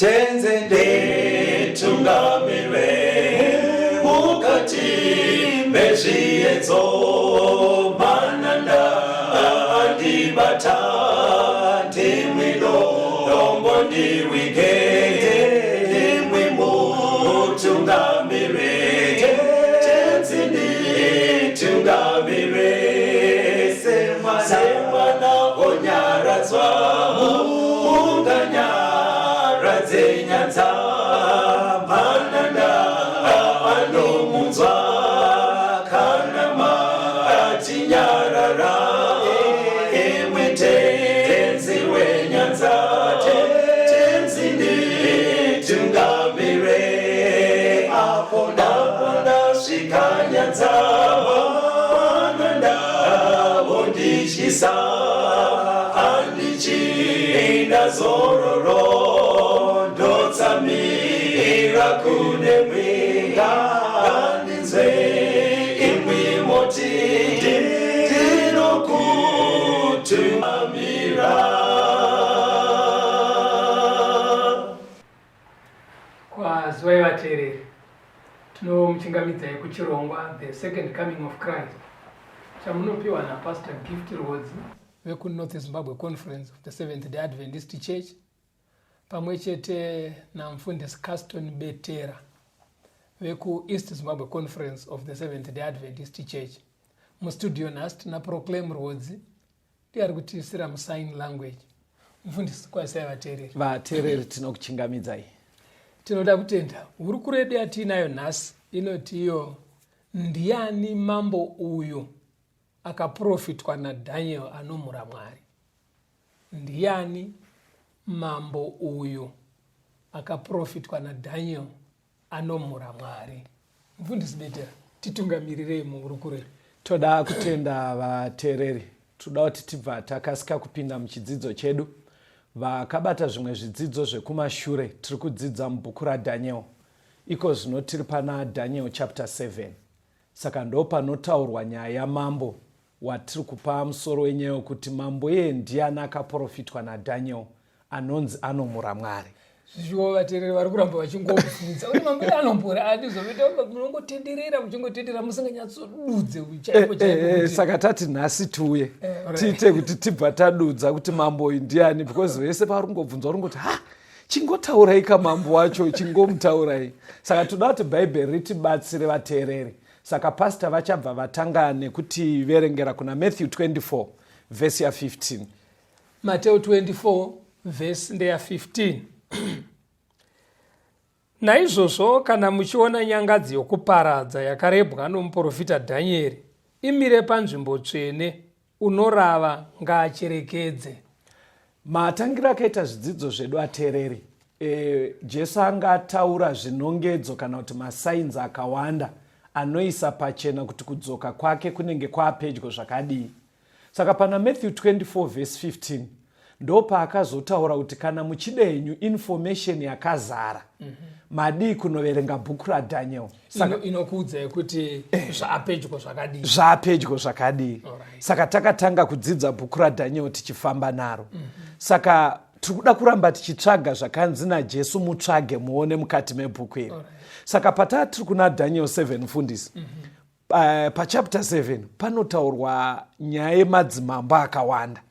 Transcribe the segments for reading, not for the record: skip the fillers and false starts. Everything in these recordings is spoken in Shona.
tenze nditungamire mukati mezviedzo mananda andibata ndimwino dombo ndiwike ndimwi mutungamire tenze nditungamire semwana onyaradzwa unganyaradzwe nyanza mananda anomunzwa kana matinyarara emwe tenzi wenyanza tenzi nditungamire apo ndasvika nyanza mananda ondishisa andichienda zororo ndotsamira kune mwenga andinzwe imwi moti ndinokutungamira. Kwazwai vateereri, tinomuchingamidzai kuchirongwa The Second Coming of Christ chamunopiwa naPastor Gift RWODZI vekuNorth Zimbabwe Conference of the Seventh-day Adventist Church pamwe chete namufundisi Caston Betera vekuEast Zimbabwe Conference of the Seventh-day Adventist Church. Mustudio nhasi tina Proclaim RWODZI ndiari kutiisira musign language. Mufundisi, kwazai vateereri. Vateereri tinokuchingamidzai. Tinoda kutenda hurukuro yedu yatiinayo nhasi inoti iyo ndiani mambo uyu akaprofitwa naDaniel Anomhura Mwari. Ndiani mambo uyu akaprofitwa naDaniel Anomhura Mwari. Mufundisi Betera, titungamirirei muhurukuro. Toda kutenda vateereri, toda kuti tibva takasika kupinda muchidzidzo chedu. Vakabata zvimwe zvidzidzo zvekumashure tiri kudzidza mubhuku raDaniel. Iko zvino tiri pana Daniel chapter 7. Saka ndo panotaurwa nyaya yamambo watiri kupa musoro wenyaya kuti mambo ndiani akaprofitwa naDaniel anonzi Anomhura Mwari. Zvizvo vateereri vari kuramba vachingobvunza kuti mambo Anomhura andizovita munongotenderera muchingotenderera musinganyatsodudze chaipo. Saka tati nhasi tiuye tiite kuti tibva tadudza kuti mambo ndiani, because vese pavari kungobvunzwa vari kungoti chingotaurai kamambo wacho chingomutaurai. Saka toda kuti bhaibheri ritibatsire vateereri. Saka pastor vachabva vatanga nekuti verengera kuna Matthew 24 verse ya 15. Matthew 24 verse ndeya 15. Naizvozvo kana muchiona nyangadzi yokuparadza yakarebwa nomuprofita Dhanieri imire panzvimbo tsvene, unorava ngaacherekedze. Matangira akaita zvidzidzo zvedu ateereri, Jesu angataura zvinongedzo kana kuti masainzi akawanda anoisa pachena kuti kudzoka kwake kunenge kwapedyo zvakadii. Saka pana Matthew 24 verse 15 ndo paakazotaura kuti kana muchida henyu information yakazara madii kunoverenga bhuku raDaniel. Saka inokuudzai kuti zvapedyo zvakadii. Zvapedyo zvakadii. Saka takatanga kudzidza bhuku raDaniel tichifamba naro. Saka tiri kuda kuramba tichitsvaga zvakanzi naJesu mutsvage muone mukati mebhuku iri. Saka patiri kuna Daniel 7 mufundisi. Pachapter 7 panotaurwa nyaya yemadzimambo akawanda.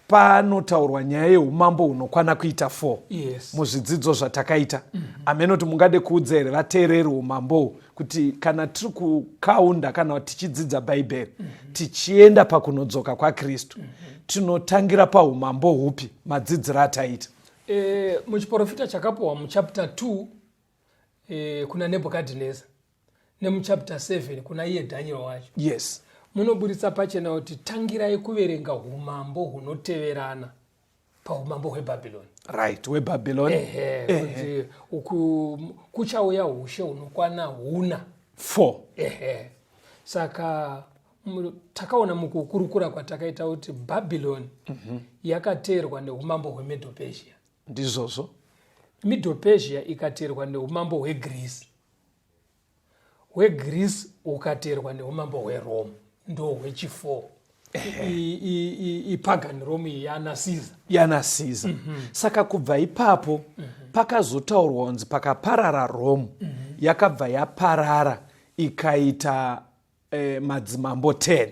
Panotaurwa nyaya yeumambo hunokwana kuita 4 muzvidzidzo zvatakaita. Amenoti mungade kuudza here vateereri umambo kuti kana tiri kukaunda kana tichidzidza bhaibheri tichienda pakunodzoka kwaKristu tinotangira paumambo hupi madzidziro ataita. Muchiprofita chakapuwa muchapter 2 kuna Nebukadnezar nemuchapter 7 kuna iye Daniel wacho. Yes. Munoburitsa pachena kuti tangirai kuverenga umambo hunoteverana paumambo hweBhabhironi. Right, weBhabhironi. Kuti kuchauya ushe unokwana 4. Saka takaona mukukurukura kwatakaita kuti Bhabhironi yakateerwa neumambo hweMedo Persia. Ndizvozvo. Medo Persia ikateerwa neumambo hweGreece. hweGreece ukateerwa neumambo hweRome ndo hwechi4. pagan Rome yana Caesar. Saka kubva ipapo pakazotaurwa kunzi pakaparara Rome yakabva yaparara ikaita madzimambo 10.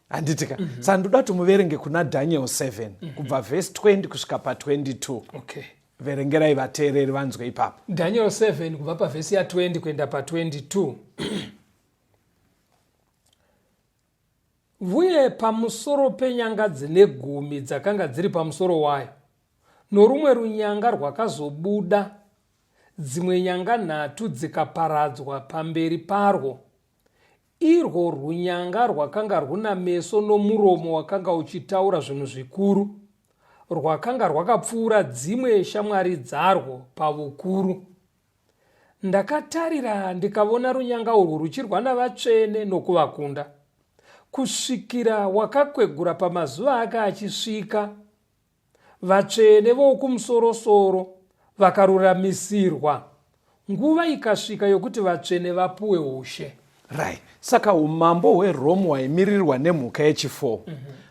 Handitika. Saka ndoda kuti muverenge kuna Daniel 7 kubva verse 20 kusvika pa22. Okay. Verengerai vateereri vanzwe ipapo. Daniel 7 kubva pavhesi ya 20 kuenda pa22. Uye pamusoro penyanga dzine 10 dzakanga dziri pamusoro wayo, norumwe runyanga rwakazobuda, dzimwe nyanga 3 dzikaparadzwa pamberi parwo. Irwo runyanga rwakanga runa meso nomuromo wakanga uchitaura zvinhu zvikuru, rwakanga rwakapfuura dzimwe shamwari dzarwo pavukuru. Ndakatarira ndikavona runyanga urwu ruchirwa navatsvene nokuvakunda, kusvikira wakakwegura pamazuva ake achisvika. Vatsvene vokumusoro-soro vakaruramisirwa, nguva ikasvika yokuti vatsvene vapuwe ushe. Right. Saka umambo hweRome hwaimirirwa nemhuka yechi4.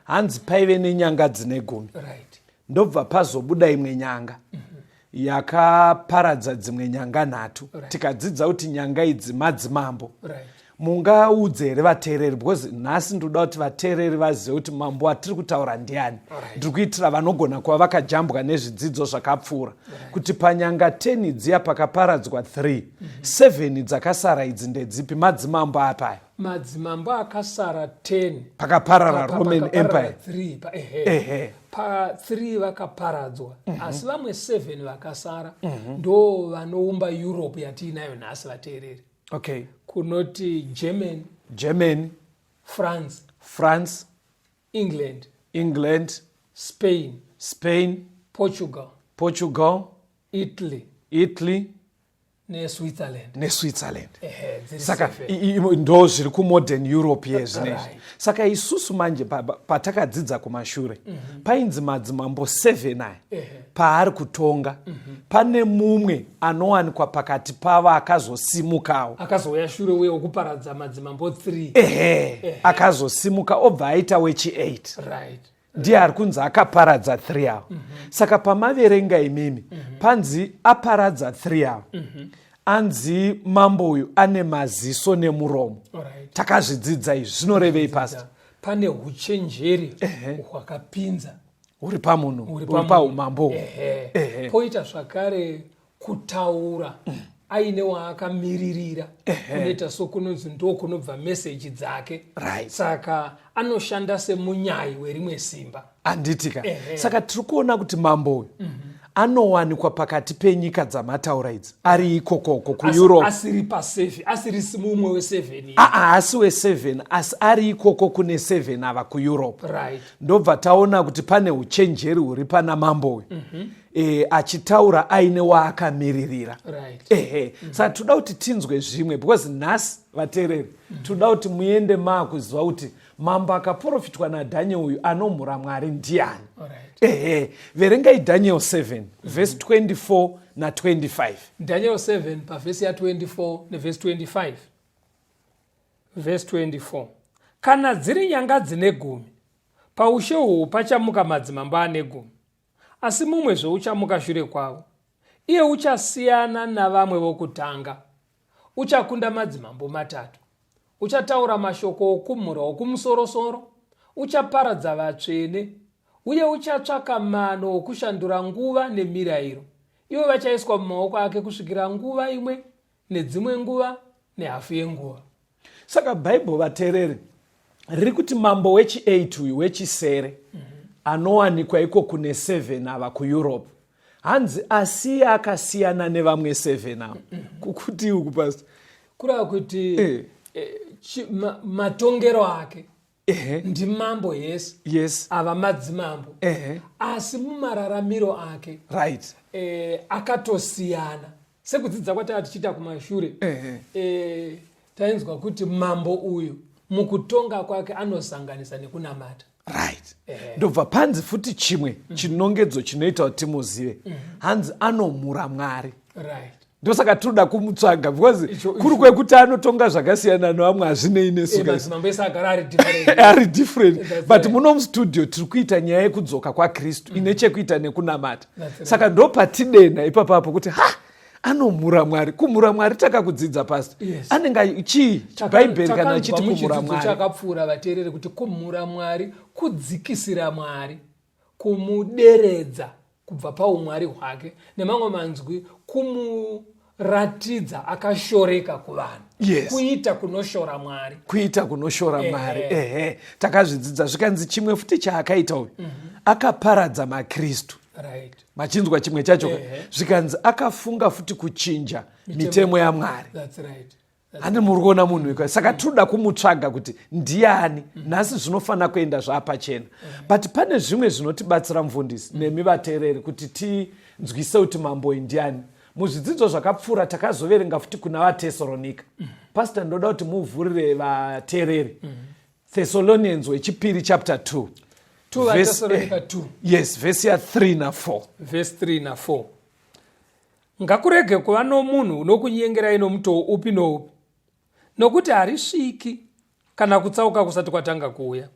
Hanzi paive nenyanga dzine 10. Right. Ndobva pazobuda imwe nyanga yakaparadza dzimwe nyanga 3. Right. Tikadzidza kuti nyanga idzi madzimambo. Right. Mungaudze here vateereri, because nhasi ndoda kuti vateereri vazive kuti mambo atiri kutaura ndiani. Ndiri kuitira vanogona kuva vakajambwa nezvidzidzo zvakapfuura. Kuti panyanga 10 dziya pakaparadzwa 3, 7 dzakasara idzi ndedzipi? Madzimambo apayo. Madzimambo akasara 10 pakaparara Roman Empire. 3 pa3 vakaparadzwa, asi vamwe 7 vakasara ndo vanoumba Europe yatiinayo nhasi vateereri. Okay. Kunoti Germany, France, England, Spain, Portugal, Italy neSwitzerland. Saka ndo zviri kumodern Europe yezvinezvi. Saka isusu manje patakadzidza kumashure painzi madzimambo 7 aya paari kutonga pane mumwe anowanikwa pakati pavo akazosimukawo, akazouya shure uye okuparadza madzimambo 3. Akazosimuka obva aita wechi8. Ndiye ari kunzi akaparadza 3 avo. Saka pamaverenga imimi panzi aparadza 3 avo. Anzi mambo uyu ane maziso nemuromo. Takazvidzidza izvi zvinorevei pasi? Pane uchenjeri hwakapinza uri pamunhu, uri paumambo. Poita zvakare kutaura aine waakamiririra, kunoita sokunonzi ndokunobva meseji dzake. Saka anoshanda semunyai werimwe simba. Handitika. Saka tiri kuona kuti mambo uyu anowanikwa pakati penyika dzamataura idzi, ari ikokoko kuEurope. Asiri mumwe we7. Asi we7, asi ari ikoko kune 7 ava kuEurope. Ndobva taona kuti pane uchenjeri huri pana mambo uyu. Achitaura aine waakamiririra. Saka toda kuti tinzwe zvimwe, because nhasi vateereri toda kuti muende maakuziva kuti mambo akaporofitwa naDaniel uyu anomhura Mwari ndiani. Verengai Daniel 7 verse 24 na 25. Daniel 7 pavhesi ya 24 nevhesi 25. Verse 24. Kana dziri nyanga dzine 10, paushe uhwu pachamuka madzimambo ane 10, asi mumwe zveuchamuka shure kwavo. Iye uchasiyana navamwe vokutanga, uchakunda madzimambo 3, uchataura mashoko okumhura okumusoro-soro, uchaparadza vatsvene, uye uchatsvaka mano okushandura nguva nemirayiro. Ivo vachaiswa mumaoko ake kusvikira nguva imwe nedzimwe nguva nehafu yenguva. Saka Bible vateereri riri kuti mambo wechi8 uyu wechisere anowanikwa iko kune 7 ava kuEurope, hanzi asi akasiyana nevamwe 7 ava. Kukuti uku pasi kurava kuti matongero ake ndi mambo yes ava madzimambo, asi mumararamiro ake akatosiyana. Sekudzidza kwatava tichiita kumashure, tainzwa kuti mambo uyu mukutonga kwake anosanganisa nekunamata. Ndobva panzi futi chimwe chinongedzo chinoita kuti timuzive, hanzi anomhura Mwari. ndosaka tinoda kumutsvaga because kuri kwekuti anotonga zvakasiyana nevamwe hazvinei nesu ari different but muno mustudio tiri kuita nyaya yekudzoka kwakristu ine chekuita nekunamata saka ndo patidena ipapapo kuti anomhura Mwari. Kumhura Mwari takakudzidza pasi. Anenge chii chibhaibheri kana chiti kumhura Mwari? Chakapfuura vateereri kuti kumhura Mwari kudzikisira Mwari, kumuderedza kubva paumwari hwake, nemamwe manzwi kumuratidza akashoreka kuvanhu. Kuita kunoshora Mwari. Kuita kunoshora Mwari. Takazvidzidza zvikanzi chimwe futi chaakaita uyu. Akaparadza maKristu. Right. Machinzwa chimwe chacho zvikanzi akafunga futi kuchinja mitemo yaMwari. That's right. Ane murikuona munhu ikwa saka tinoda kumutsvaga kuti ndiani nhasi zvinofana kuenda zvapachena but pane zvimwe zvinotibatsira mufundisi nemi vateereri kuti tinzwise kuti mambo ndiani. Muzvidzidzo zvakapfuura takazoverenga futi kuna vaTesalonika. Pastor ndoda kuti muvhurire vateereri Thessalonians wechipiri chapter 2. Thessalonica 2. Yes, verse 3 na 4. Verse 3 na 4. Ngakurege kuva nomunhu unokunyengerai nomutoo upi noupi, nokuti harisviki kana kutsauka kusati kwatanga kuuya,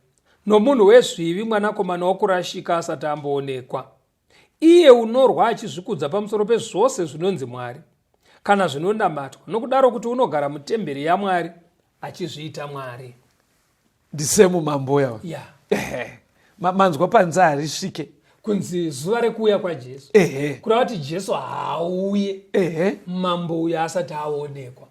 nomunhu wezvivi mwanakomana wokurashika asati amboonekwa, iye unorwa achizvikudza pamusoro pezvose zvinonzi Mwari kana zvinonamatwa, nokudaro kuti unogara mutemberi yaMwari achizviita Mwari. Ndisemu mambo yawo. Manzwa panza harisvike kunzi zuva rekuuya kwaJesu. Kureva kuti Jesu haauye mambo uyu asati aonekwa.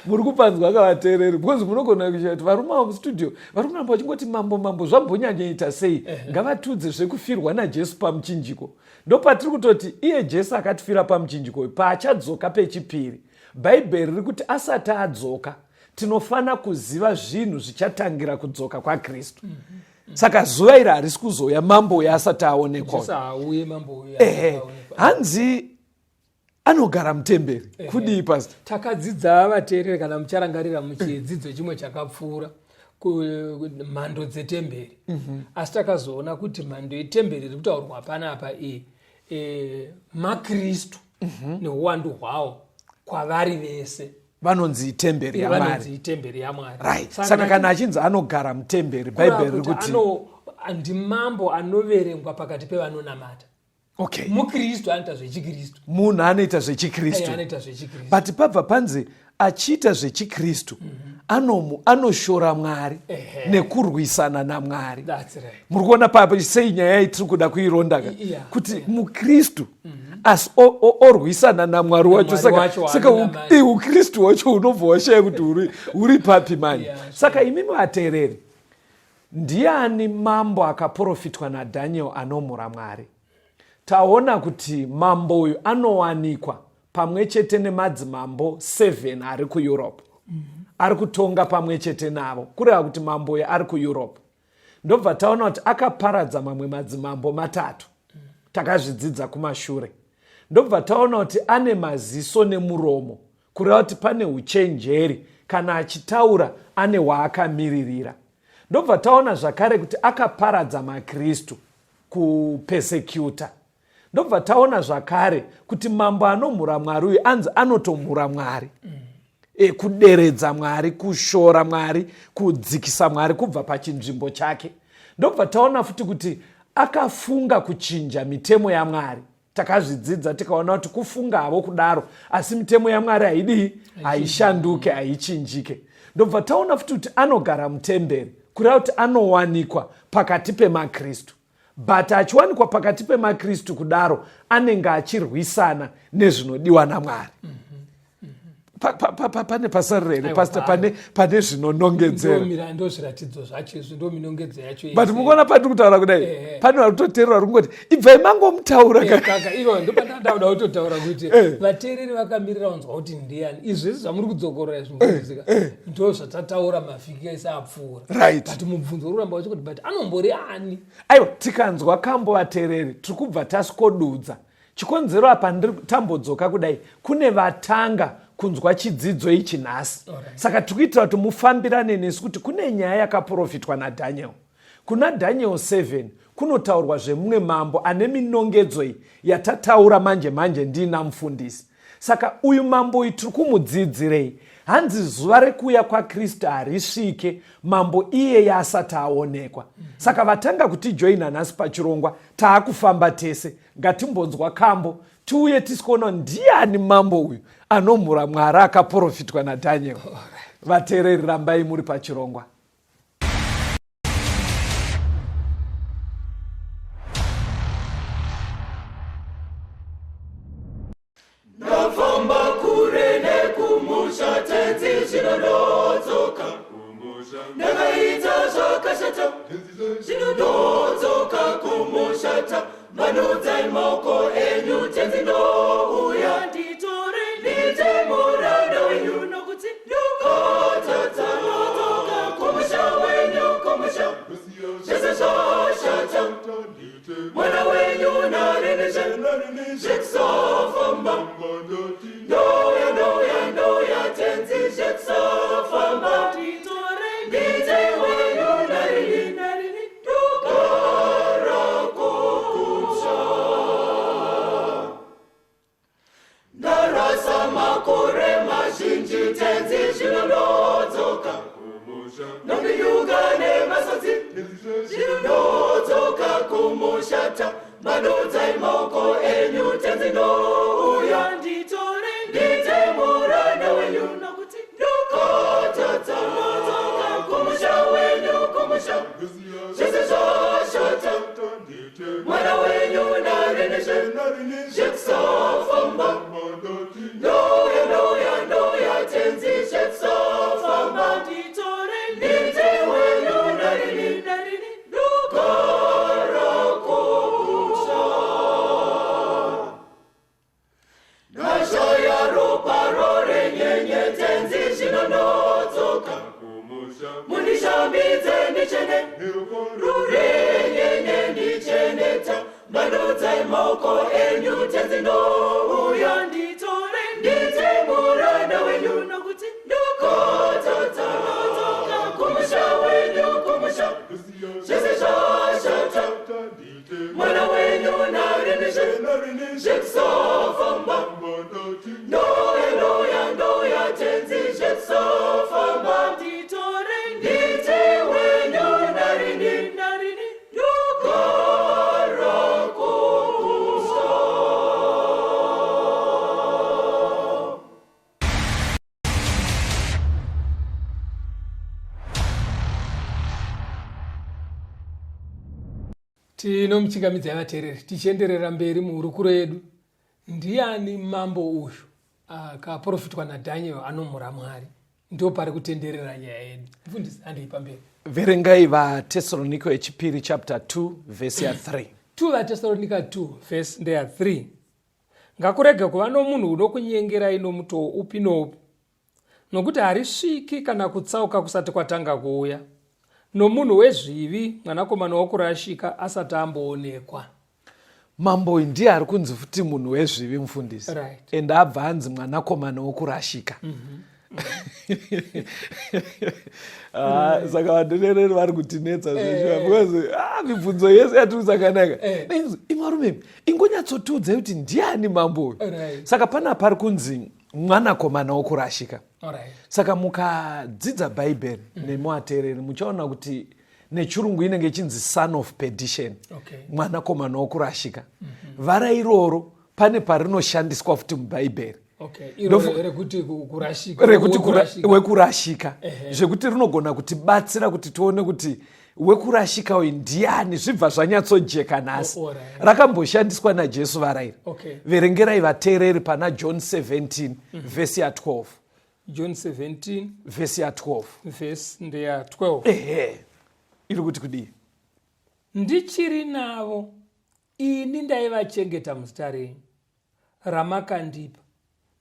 Muri kupanzwa kavateereri because munogona kuita kuti varume ava mustudio vari kuramba vachingoti mambo zvambonyanyaita sei ngavatudze zvekufirwa naJesu pamuchinjiko. Ndopatiri kutoti iye Jesu akatifira pamuchinjiko paachadzoka pechipiri. Bhaibheri riri kuti asati adzoka tinofana kuziva zvinhu zvichatangira kudzoka kwaKristu. Saka zuva iri harisi kuzoya mambo uyu asati aonekwa. Hanzi anogara mutemberi. Kudii pastor? Takadzidza vateereri kana mucharangarira muchidzidzo chimwe chakapfuura mhando dzetemberi. Asi takazoona kuti mhando yetemberi iri kutaurwa panapa maKristu neuwandu hwawo kwavari vese. Vanonzi temberi yaMwari. Right. Saka kana achinzi anogara mutemberi Bhaibheri riri kuti ndimambo anoverengwa pakati pevanonamata. Okay. MuKristu anoita zvechikristu. Munhu anoita zvechikristu. But pabva panzi achiita zvechikristu anoshora Mwari nekurwisana naMwari. That's right. Muri kuona papa sei nyaya tiri kuda kuironda kuti muKristu asi orwisana naMwari wacho. Saka uKristu wacho unobva washaya kuti uri papi mani. Saka imimi vateereri, ndiani mambo akaporofitwa naDaniel anomhura Mwari? Taona kuti mambo uyu anowanikwa pamwe chete nemadzimambo 7 ari kuEurope. Ari kutonga pamwe chete navo. Kureva kuti mambo uyu ari kuEurope. Ndobva taona kuti akaparadza mamwe madzimambo 3. Takazvidzidza kumashure. Ndobva taona kuti ane maziso nemuromo. Kureva kuti pane uchenjeri kana achitaura ane waakamiririra. Ndobva taona zvakare kuti akaparadza maKristu kupesecuta. Ndobva taona zvakare kuti mambo anomhura Mwari uyu anzi anotomhura Mwari. Kuderedza Mwari, kushora Mwari, kudzikisa Mwari kubva pachinzvimbo chake. Ndobva taona futi kuti akafunga kuchinja mitemo yaMwari. Takazvidzidza tikaona kuti kufunga havo kudaro asi mitemo yaMwari haidii, haishanduke, haichinjike. Ndobva taona futi kuti anogara mutemberi kureva kuti anowanikwa pakati pemaKristu. But achiwanikwa pakati pemaKristu kudaro anenge achirwisana nezvinodiwa naMwari. Pane pasarire pastor pane zvinonongedzera. Ndozviratidzo zvacho izvi ndominongedzo yacho. But mukuona pati kutaura kudai pane vari kutoteerera vari kungoti ibvai mangomutaura kaka ivo ndopandauda kutotaura kuti vateereri vakamirira kunzwa kuti ndiani. Izvi zvamuri kudzokorora zvinokudzika ndo zvatataura mavhiki ese apfuura. Right. But mubvunzo uramba wachikuti but anombori ani? Aiwa tikanzwa kambo vateereri tiri kubva taskodudza. Chikonzero apa ndiri tambodzoka kudai kune vatanga kunzwa chidzidzo ichi nhasi. Saka tikuitira kuti mufambirane nesu kuti kune nyaya yakaprofitwa naDaniel. Kuna Daniel 7 kunotaurwa zvemumwe mambo ane minongedzo iyi yatataura manje ndina mufundisi. Saka uyu mambo uyu tiri kumudzidzirei? Hanzi zuva rekuuya kwaKristu harisvike mambo iyeye asati aonekwa. Saka vatanga kutijoina nhasi pachirongwa taakufamba tese. Ngatimbonzwa kambo tiuye tisikuona ndiani mambo uyu anomhura Mwari akaporofitwa naDaniel. Vateereri, rambai muri pachirongwa. Ndafamba kure nekumusha tenzi zvinodzoka. Ndakaita zvakashata zvinodzoka kumushata. Manudzai maoko enyu tenzi nouya. Nditore ndite muranda wenyu nokuti ndakatadza. Ndodzoka kumusha wenyu kumusha. Zvese zvashata. Mwana wenyu narenesha zvekusafamba. Ndoya tenzi zvekusafamba. Nditore ndite wenyu narini ndogara kumusha. Ndarasa makore mazhinji tenzi zvinodzoka. Ndombiyuka nemasodzi zvinodzoka kumushata. Manudzai maoko enyu tenzi nouya. Nditore ndite muranda wenyu nokuti ndakatadza. Ndodzoka kumusha wenyu kumusha. Zvese zvashata. Mwana wenyu narenesha zvekusafamba. Ndoya tenzi zvekusafamba. Nditore ndite wenyu narini ndogara kumusha. Ndashaya ropa rorenyenye tenzi zvinodzoka. Mundishambidze ndichene rurenyenye ndicheneta. Manudzai maoko enyu tenzi nouya. Nditore ndite muranda wenyu nokuti ndakatadza. Ndodzoka kumusha wenyu kumusha. Zvese zvashata. Mwana wenyu narenesha zvekusafamba. Ndoya tenzi zvekusafamba. Nditore ndite wenyu narini ndogara kumusha. Tinomuchingamidza vateereri tichienderera mberi muhurukuro yedu. Ndiani mambo uyu akaporofitwa naDaniel anomhura Mwari? Ndo pari kutenderera nyaya yedu. Mfundisi andeipa mberi. Verengai vaTesalonika echipiri chapter 2 verse ya 3. 2 vaTesalonika 2 verse ndeya 3. Ngakurege kuva nomunhu uno kunyengerai nomutoo upi noupi, nokuti harisviki kana kutsauka kusati kwatanga kuuya, nomunhu wezvivi mwanakomana wokurashika asati amboonekwa. Mambo uyu ndiye ari kunzi futi munhu wezvivi, mufundisi. Right. Ende abva anzi mwanakomana wokurashika. Saka vateereri vari kutinetsa because mibvunzo yese yatiri sakanaka. Imarume, ingonyatsotiudzai kuti ndiani mambo uyu. Saka pana pari kunzi mwanakomana wokurashika. Saka mukadzidza bhaibheri nemuvateereri muchaona kuti nechirungu inenge ichinzi son of perdition, mwanakomana wokurashika. Vara iroro pane parinoshandiswa futi mubhaibheri. Rekuti wekurashika, zvekuti rinogona kutibatsira kuti tione kuti wekurashika uyu ndiani, zvibva zvanyatsojeka nhasi. Rakamboshandiswa naJesu varaira. Verengerai vateereri pana John 17 vhesi ya 12. John 17 vhesi ya 12. Vhesi ndeya 12. Iri kuti kudii? Ndichiri navo, ini ndaivachengeta muzita renyu ramakandipa.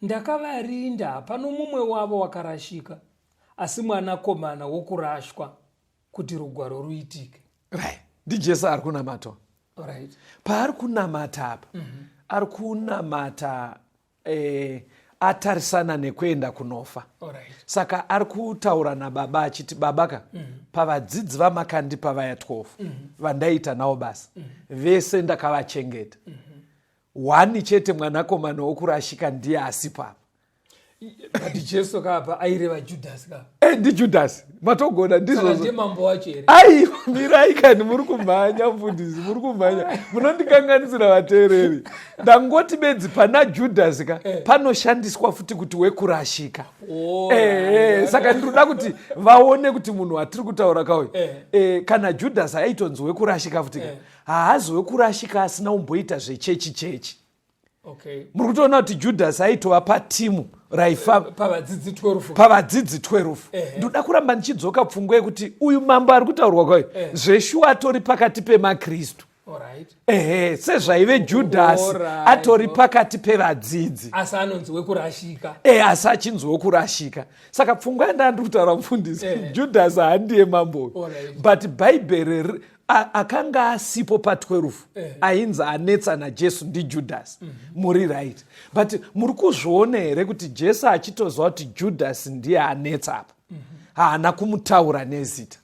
Ndakavarinda pano mumwe wavo wakarashika, asi mwanakomana wokurashwa kuti rugwaro ruitike. NdiJesu ari kunamatwa. Paari kunamata apa, ari kunamata atarisana nekuenda kunofa. Saka ari kutaura nababa achiti, babaka, pavadzidzi vamakandipa vaya 12 vandaita navo basa, vese ndakavachengeta. one chete mwanakomana wokurashika ndiye asipo apa. But Jesu kapa aireva Judas kapa. Judas. Matogona ndizo. Ndi mambo wacho ere. Ai, mirai kani muri kumhanya mfundisi, muri kumhanya. Munondikanganisira vateereri. Ndangoti bedzi pana Judas ka panoshandiswa futi kuti wekurashika. Saka ndinoda kuti vaone kuti munhu watiri kutaura kauyu. Kana Judas aitonzi wekurashika futi ka. Haazi wekurashika asina umboita zvechechi. Okay. Muri kutoona kuti Judas aitova patimu raifa pavadzidzi 12. Ndoda kuramba ndichidzoka pfungwa yekuti uyu mambo ari kutaurwa kwayo zveshuwa atori pakati pemakristu. Sezvaive Judas atori pakati pevadzidzi asi anonzi wekurashika. Asi achinzi wekurashika. Saka pfungwa yandandiri kutaura mufundisi Judas haandiye mambo. But Bible akanga asipo pa12 ainzi anetsa naJesu ndiJudas. Muri right. But muri kuzviona here kuti Jesu achitoziva kuti Judas ndiye anetsa apa. Haana kumutaura nezita.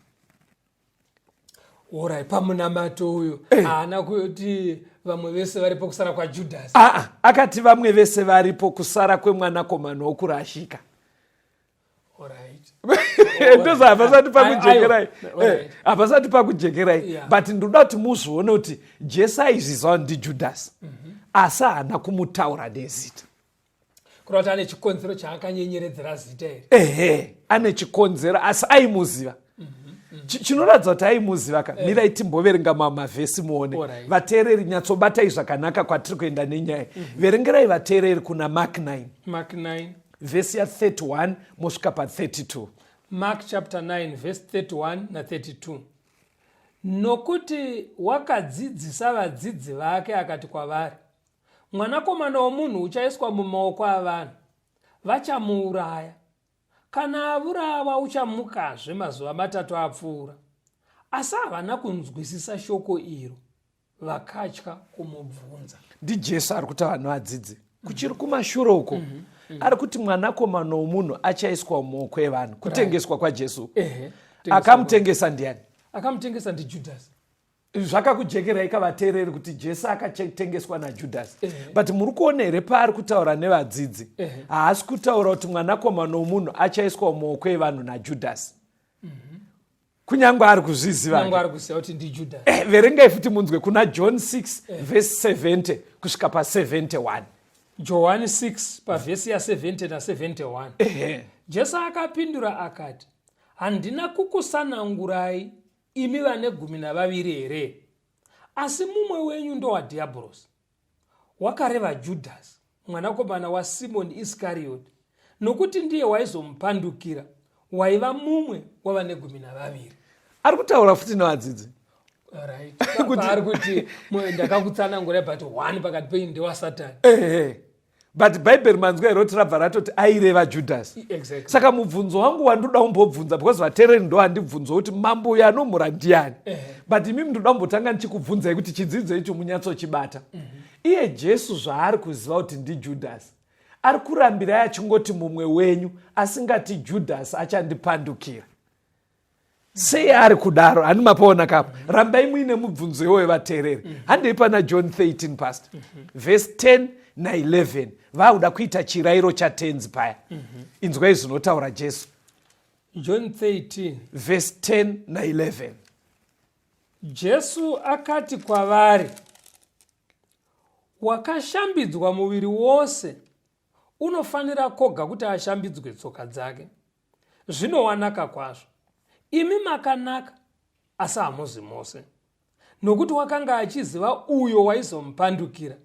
Alright, pamunamato uyu haana kuti vamwe vese varipo kusara kwaJudas. Akati vamwe vese varipo kusara kwemwanakomana wokurashika. Ndoza hapasati pakujekerai. But ndoda kuti muzvione kuti Jesu aizviziva ndiJudas asi haana kumutaura nezita. Kurati ane chikonzero chaakanyenyeredzera zita here. Ane chikonzero asi aimuziva. Chinoratidza kuti aimuziva ka. Mirai timboverenga mavhesi muone. Vateereri nyatsobatai zvakanaka kwatiri kuenda nenyaya. Verengerai vateereri kuna Mark 9. Verse 31 mosvika pa32. Mark chapter 9 verse 31 na 32. Nokuti wakadzidzisa vadzidzi vake akati kwavari, mwanakomana womunhu uchaiswa mumaoko avanhu, vachamuuraya. Kana avurawa uchamukazve mazuva matatu apfuura. Asi havana kunzwisisa shoko iro, vakatya kumubvunza. NdiJesu ari kutaura nevadzidzi. Kuchiri kumashure uko ari kuti mwanakomana womunhu achaiswa mumaoko evanhu. Kutengeswa kwaJesu. Akamutengesa ndiani? Akamutengesa ndiJudas. Zvakakujekerai kavateereri kuti Jesu akatengeswa naJudas. But muri kuona here paari kutaura nevadzidzi haasi kutaura kuti mwanakomana womunhu achaiswa mumaoko evanhu naJudas. Kunyange ari kuzviziva. Kunyange ari kuziva kuti ndiJudas. Verengai futi munzwe kuna John 6 verse 70 kusvika pa71. John 6 pavhesi ya70 na71. Jesu akapindura akati, handina kukusanangurai imi vane 12 here, asi mumwe wenyu ndowadhiabhorosi. Wakareva Judas, mwanakomana waSimoni Iskarioti, nokuti ndiye waizomupandukira, waiva mumwe wavane 12. Ari kutaura futi nevadzidzi. Ari kuti ndakakutsanangurai but one pakati penyu ndewaSatani. But Bible manzwa iroti rabva ratoti aireva Judas. Exactly. Saka mubvunzo wangu wandoda kumbobvunza because vateereri ndo handibvunzo kuti mambo uyu Anomhura ndiani. But imimi ndoda kumbotanga ndichikubvunzai kuti chidzidzo icho munyatsochibata. Iye Jesu zvaari kuziva kuti ndiJudas, ari kurambirai achingoti mumwe wenyu asingati Judas achandipandukira. Sei ari kudaro? Hani mapaona kapo. Rambai muine mubvunzo iwoyo vateereri. Handei pana John 13 pastor. Verse 10 na 11. Vauda kuita chirayiro chatenzi paya. Inzwai zvinotaura Jesu. John 13 verse 10 na 11. Jesu akati kwavari, wakashambidzwa muviri wose unofanira koga kuti ashambidzwe tsoka dzake. Zvinowanaka kwazvo. Imi makanaka asi hamuzi mose. Nokuti wakanga achiziva uyo waizomupandukira.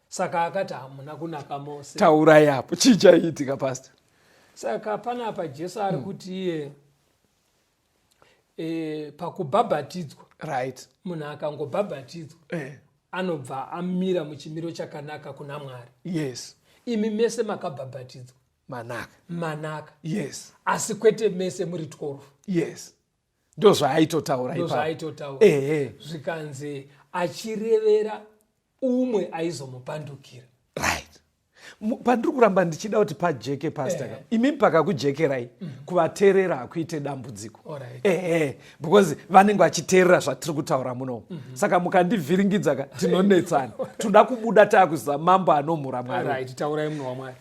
Saka akati hamuna kunaka mose. Taura yapo chichaitika pastor. Saka panapa Jesu ari kuti pakubhabhatidzwa. Right. Munhu akangobhabhatidzwa anobva amira muchimiro chakanaka kuna Mwari. Yes. Imi mese makabhabhatidzwa. Manaka. Yes. Asi kwete mese muri 12. Yes. Ndozvaaitotaura ipapo. Zvikanzi achirevera umwe aizomupandukira. Right. Pandiri kuramba ndichida kuti pajeke pastor. Imi pakakujekerai kuvateerera akuite dambudziko. Because vanenge vachiteerera zvatiri kutaura muno. Saka mukandivhiringidza tinonetsana. Toda kubuda takuziva mambo anomhura Mwari. Right, taurai munhu waMwari.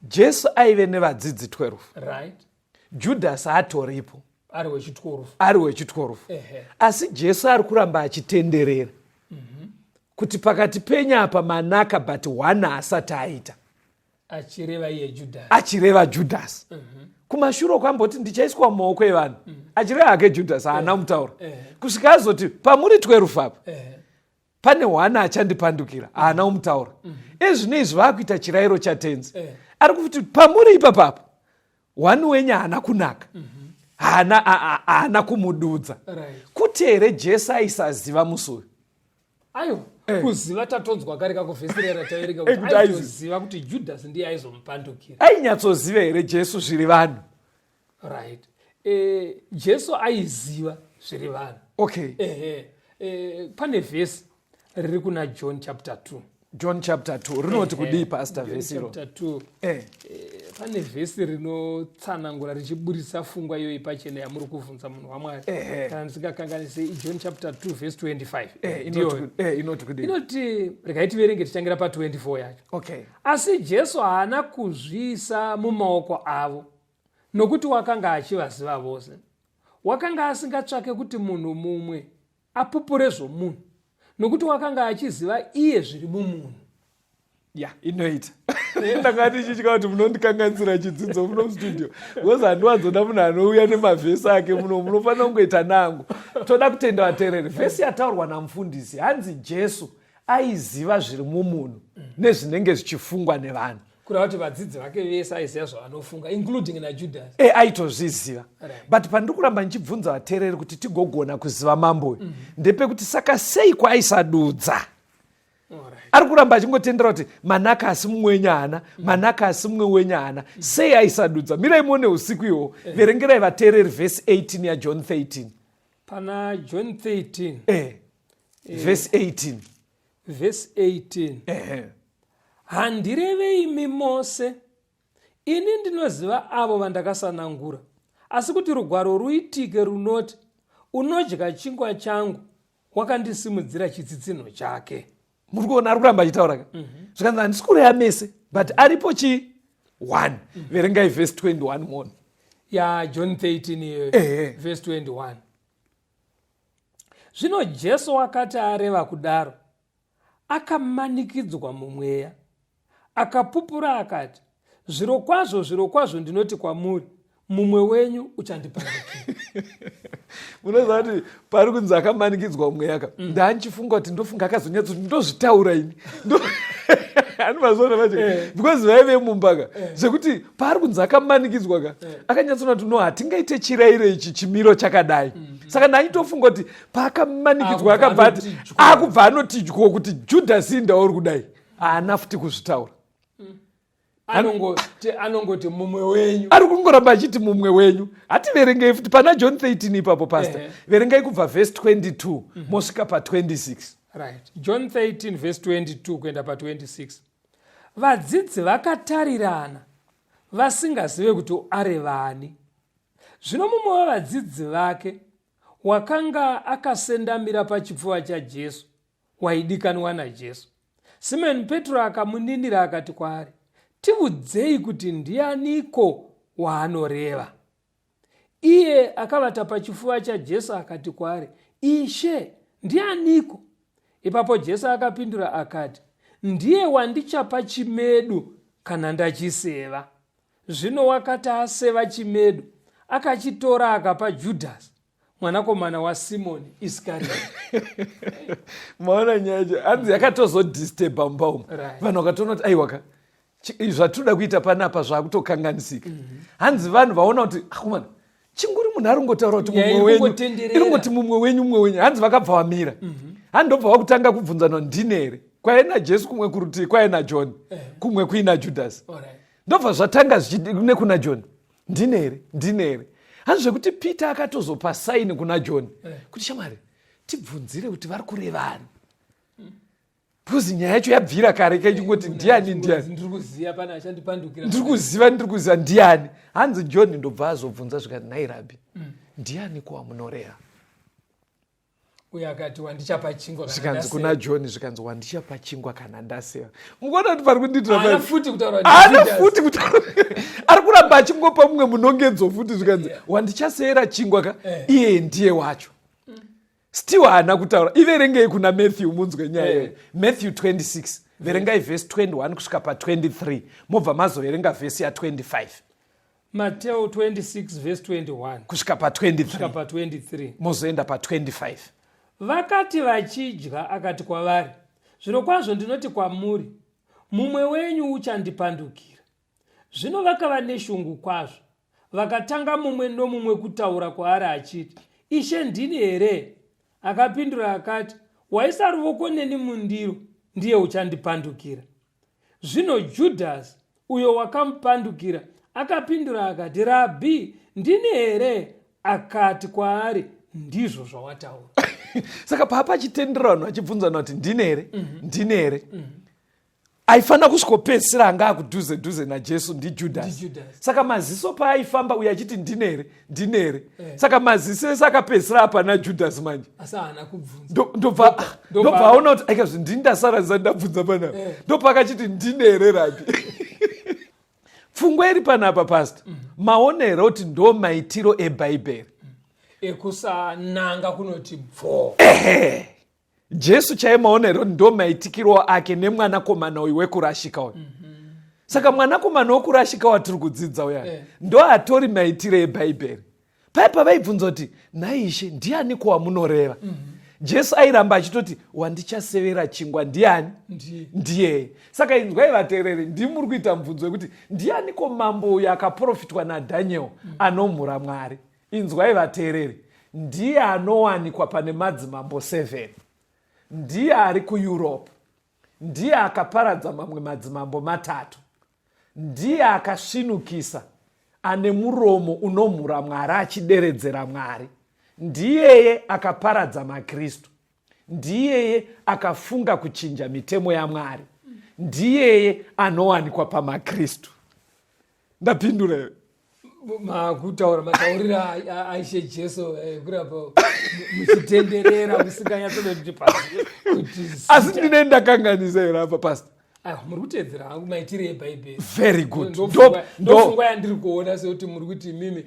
Jesu aive nevadzidzi 12. Right. Judas hatoripo. Ari wechitworofu. Asi Jesu ari kuramba achitenderera. Kuti pakati penyu apa manaka but one asati aita. Achireva Judas. Kumashure kwamboti ndichaiswa mumaoko evanhu. Achireva hake Judas haana mutaura. Kusvika azoti pamuri 12 apa. Pane one achandipandukira haana mutaura. Ezvino izvi vakuita chirayiro chatenzi. Ari kuti pamuri ipapapo one wenyu haana kunaka. Haana kumududza. Kuti here Jesu aisaziva musuyo. Ayo. Kuziva tatonzwa kare kakuvhesirera taverenga kuti aizoziva kuti Judas ndiye aizomupandukira. Ainyatsoziva here Jesu zviri vanhu. Right. Jesu aiziva zviri vanhu. Okay. Pane vhesi riri kuna John chapter 2. John chapter 2 rinoti kudii pastor vhesi iro? Chapter 2. Pane vhesi rinotsanangura richiburisa pfungwa iyoyi pachena yamuri kuvhunza munhu waMwari. Kana ndisingakanganise John chapter 2 verse 25. Inoti regai tiverenge tichtangira pa 24 yacho. Okay. Asi Jesu haana kuzviisa mumaoko avo nokuti wakanga achivaziva vose. Wakanga asingatsvake kuti munhu mumwe apupure zvomunhu nokuti wakanga achiziva iye zviri mumunhu. Inoita. Ndakati chichika kuti munondikanganisira chidzidzo muno studio. Because handiwanzoda munhu anouya nemavhesi ake muno munofanira kungoita nangu. Toda kutenda vateereri. Vhesi yataurwa namufundisi hanzi Jesu aiziva zviri mumunhu nezvinenge zvichifungwa nevanhu. Kureva kuti vadzidzi vake vese aiziva zvavanofunga including na Judas. Aitozviziva. But pandiri kuramba ndichibvunza vateereri kuti tigogona kuziva mambo ndepekuti saka sei kwaisadudza. Ari kuramba achingotendera kuti manaka asi mumwe wenyu haana, manaka asi mumwe wenyu haana. Sei aisadudza? Mirai muone usiku ihwo. Verengerai vateereri verse 18 yaJohn 13. Pana John 13. Verse 18. Verse 18. Handireve imi mose, ini ndinoziva avo vandakasanangura. Asi kuti rugwaro ruitike runoti, unodya chingwa changu, wakandisimudzira chitsitsinho chake. Muri kuona ari kuramba achitaura ka? Zvakanzi handisi kureya mese, but aripo 1. Verengai verse 21 more. John 13 verse 21. Zvino Jesu wakati areva kudaro, akamanikidzwa mumweya. Akapupura akati, zvirokwazvo ndinoti kwamuri, mumwe wenyu uchandipandukira. Munoziva kuti pari kunzi akamanikidzwa mumweya ka. Ndanchifunga kuti ndofunga akazonyatso ndozvitaura ini. Handimazoona vaje. Because vaive mumbaka. Zvekuti pari kunzi akamanikidzwa ka. Akanyatsona kuti no hatingaite chirayiro ichi chimiro chakadai. Saka ndachitofunga kuti paakamanikidzwa akubva anotidyo kuti Judas ndauri kudai. Haana futi kuzvitaura. Anongoti mumwe wenyu. Ari kungoramba achiti mumwe wenyu. Hativerengei futi pana John 13 ipapo pastor. Verengai kubva verse 22 mosvika pa 26. Right. John 13 verse 22 kuenda pa 26. Vadzidzi vakatarirana vasingazive kuti arevani. Zvino mumwe wavadzidzi vake wakanga akasendamira pachipfuva chaJesu waidikanwa naJesu. Simoni Petro akamuninira akati kwaari, tiudzei kuti ndianiko waanoreva. Iye akavata pachipfuva chaJesu akati kwaari, Ishe, ndianiko? Ipapo Jesu akapindura akati, ndiye wandichapa chimedu kana ndachiseva. Zvino wakati aseva chimedu, akachitora akapa Judas, mwanakomana waSimoni Iskarioti. Maona nyaja, hanzi yakatozodisturba mbaumu. Vanhu vakatoona kuti aiwaka zvatoda kuita panapa zvakutokanganisika. Hanzi vanhu vaona kuti akomana chinguri munhu ari kungotaura kuti mumwe wenyu iringoti mumwe wenyu. Hanzi vakabva vamira. Handobva vakutanga kubvunzana ndini here. Kwaina Jesu kumwe kurutivi, kwaina John kumwe kuina Judas. Ndobva zvatanga nekuna John. Ndini here. Hanzi zvekuti Peter akatozopa saini kuna John kuti shamwari tibvunzire kuti vari kurevani. because nyaya yacho yabvira kare kaichingoti ndiani ndiri kuziva ndiani. Hanzi John ndobva azobvunza zvikati nhai rabhi ndiani kuwamunoreva uye akati wandichapa chingwa zvikanzi kuna John zvikanzi wandichapa chingwa kana ndaseva. Mukuona kuti pari kunditira ana futi kutaura ari kuramba achingopa mumwe munongedzo futi zvikanzi wandichasevera chingwa iye ndiye wacho. Still haana kutaura. Iverengei kuna Matthew munzwe nyaya iyoyo. Matthew 26 verengai verse 21 kusvika pa23 mobva mazoverenga verse ya25. Matthew 26 verse 21 kusvika pa23 mozoenda pa25. Vakati vachidya akati kwavari, zvirokwazvo ndinoti kwamuri, mumwe wenyu uchandipandukira. Zvino vakava neshungu kwazvo, vakatanga mumwe nomumwe kutaura kwaari achiti, Ishe ndini here? Akapindura akati, waisa ruoko neni mundiro, ndiye uchandipandukira. Zvino Judhasi, uyo wakamupandukira, akapindura akati, Rabhi, ndini here? Akati kwaari, ndizvo zvawataura. Saka papachitenderano achibvunzana kuti ndini here? Ndini here? Aifanira kusvikopedzisira anga akudhuze naJesu ndiJudhasi. Saka maziso paaifamba uye achiti ndini here? Ndini here? Saka maziso ese akapedzisira apa naJudhasi manje. Asi haana kubvunza. Ndobva aona kuti aikazvi ndini ndasara ndabvunza panapa. Ndobva akachiti ndini here Rabhi. Pfungwa iri panapa pastor. Maonero kuti ndo maitiro eBhaibheri. Ekusananga kunoti bvo. Jesu chaimaonero ndo maitikiro ake nemwanakomana uyu wekurashika uyu. Saka mwanakomana wekurashika watiri kudzidza uya ndo atori maitiro eBhaibheri. Paipa vaibvunza kuti naishe ndiani kuwamunoreva? Jesu airamba achitoti wandichasevera chingwa ndiani? Ndiye. Saka inzwai vateereri ndimuri kuita mubvunzo wekuti ndiani ko mambo uyu akaporofitwa naDaniel anomhura Mwari? Inzwai vateereri, ndiye anowanikwa pane madzimambo 7. Ndiye ari kuEurope. Ndiye akaparadza mamwe madzimambo 3. Ndiye akasvinukisa ane muromo unomhura Mwari achideredzera Mwari. Ndiyeye akaparadza maKristu. Ndiyeye akafunga kuchinja mitemo yaMwari. Ndiyeye anowanikwa pamaKristu. Ndapindura makutaura mataurira aishe Jesu kurapa muchitenderera musinganyatsokuti pasi kuti asi ndine ndakanganisa here apa pastor. Muri kutedzera hangu maitiro eBhaibheri. Very good. Ndopfungwa yandiri kuona sekuti muri kuti mimi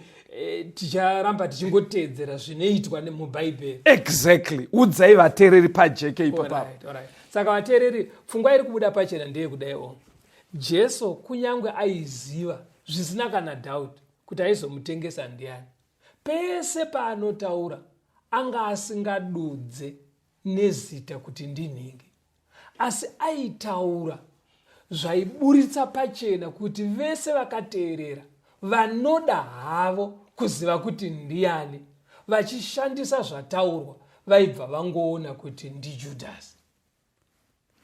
ticharamba tichingotedzera zvinoitwa muBhaibheri. Exactly. Udzai vateereri pajeke ipapo. Alright. Saka vateereri pfungwa iri kubuda pachena ndeyekudaiwo. Jesu kunyange aiziva zvisina kana doubt kuti aizomutengesa ndiani. Pese paanotaura anga asingadudze nezita kuti ndinhingi. Asi aitaura zvaiburitsa pachena kuti vese vakateerera vanoda havo kuziva kuti ndiani, vachishandisa zvataurwa vaibva vangoona kuti ndiJudhasi.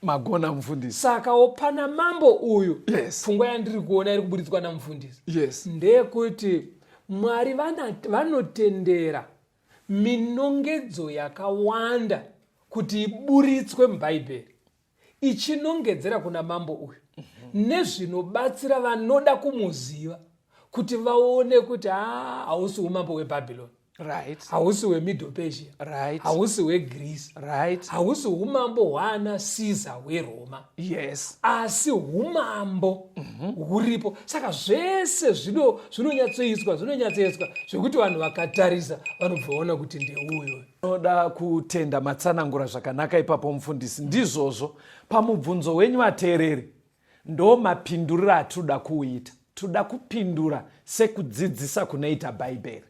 Magona mufundisi. Saka opana mambo uyu. Yes. Pfungwa yandiri kuona iri kuburitswa namufundisi. Yes. Ndeyekuti Mwari vanotendera minongedzo yakawanda kuti iburitswe muBhaibheri. Ichinongedzera kuna mambo uyu. Nezvinobatsira vanoda kumuziva kuti vaone kuti hausi umambo weBhabhironi. Right. Hausi weMiddle Persia. Right. Hausi weGreece. Right. Hausi umambo hwana Caesar weRoma. Yes. Asi umambo huripo. Saka zvese zvinonyatsoiswa zvekuti vanhu vakatarisa vanobvaona kuti ndeuyo. Noda kutenda matsanangura zvakanaka ipapo mufundisi. Ndizvozvo pamubvunzo wenyu vateereri ndo mapinduriro atoda kuita. Toda kupindura sekudzidzisa kunoita Bhaibheri.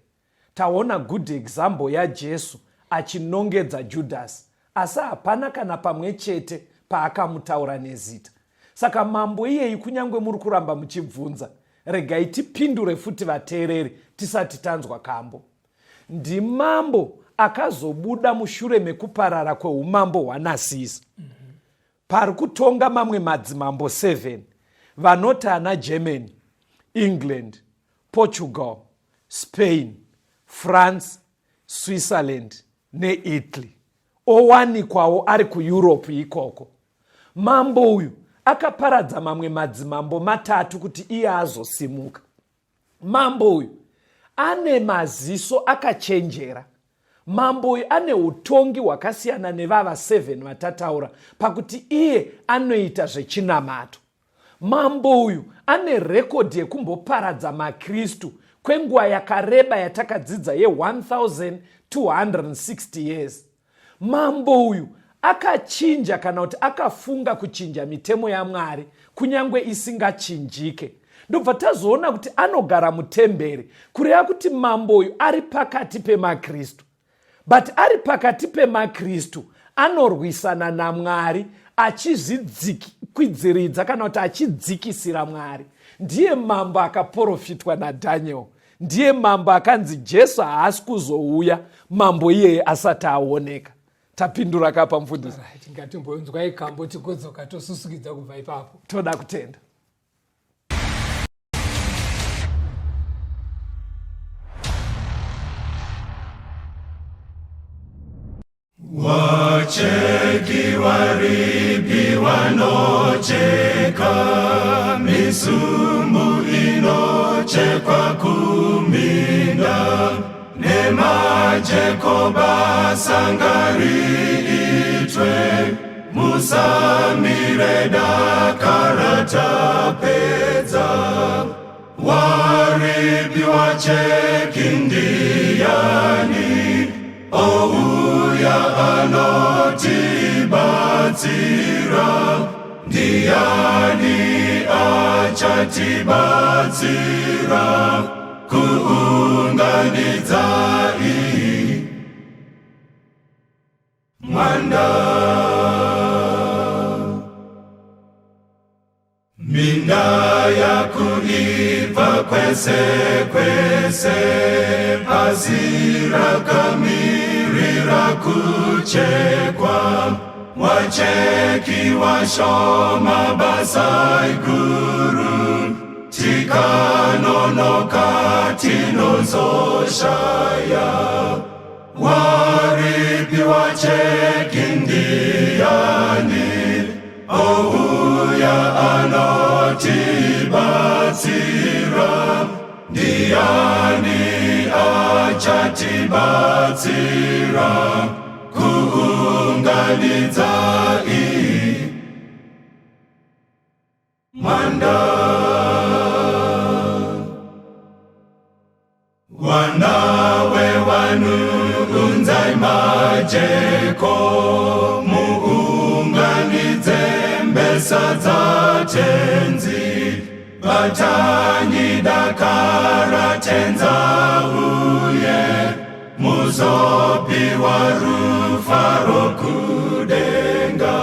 Taona good example yaJesu achinongedza Judhasi, asi hapana kana pamwe chete paakamutaura nezita. Saka mambo iyeyi kunyange muri kuramba muchibvunza, regai tipindure futi vateereri tisati tanzwa kambo. Ndimambo akazobuda mushure mekuparara kweumambo hwaNasisa. Pari kutonga mamwe madzimambo 7 vanoti ana Germany, England, Portugal, Spain, France, Switzerland neItaly. Owanikwawo ari kuEurope ikoko. mambo uyu akaparadza mamwe madzimambo matatu kuti iye azosimuka. Mambo uyu ane maziso akachenjera. Mambo uyu ane utongi hwakasiyana nevava 7 vatataura pakuti iye anoita zvechinamato. Mambo uyu ane rekodhi yekumboparadza makristu kwenguva yakareba yatakadzidza ye1260 years. Mambo uyu akachinja kana kuti akafunga kuchinja mitemo yaMwari kunyange isingachinjike. Ndobva tazoona kuti anogara mutemberi, kureva kuti mambo uyu ari pakati pemakristu. But ari pakati pemakristu anorwisana naMwari, achizvikwidziridza kana kuti achidzikisira Mwari. Ndiye mambo akaporofitwa naDaniel. Ndiye mambo akanzi Jesu haasi kuzouya mambo iyeye asati aoneka. Tapindura kapa mfundisi. Ngatimbounzwai kambo tikodzoka tosusukidza kubva ipapo. Toda kutenda. Wacheki waribi wanocheka, misumbu inochekwa kuminda, nemajekoba sangari itwe, musamire dakarata pedza. Waribi wacheki Ndiani, ouya anotibatsira. Ndiani achatibatsira kuunganidza mwanda. Minda yakuiva kwese kwese, pazira kamirira kuchekwa. Wacheki washoma basai guru, tikanonoka tinozoshaya. Waribi wacheki Ndiani, ouya anotibatsira. Ndiani achatibatsira kuunganidza mwanda. Wanawe wanuunzai majeko, muunganidze mbesa dzatenzi. Batanyi dakara tenza uye, muzopiwa rufaro kudenga.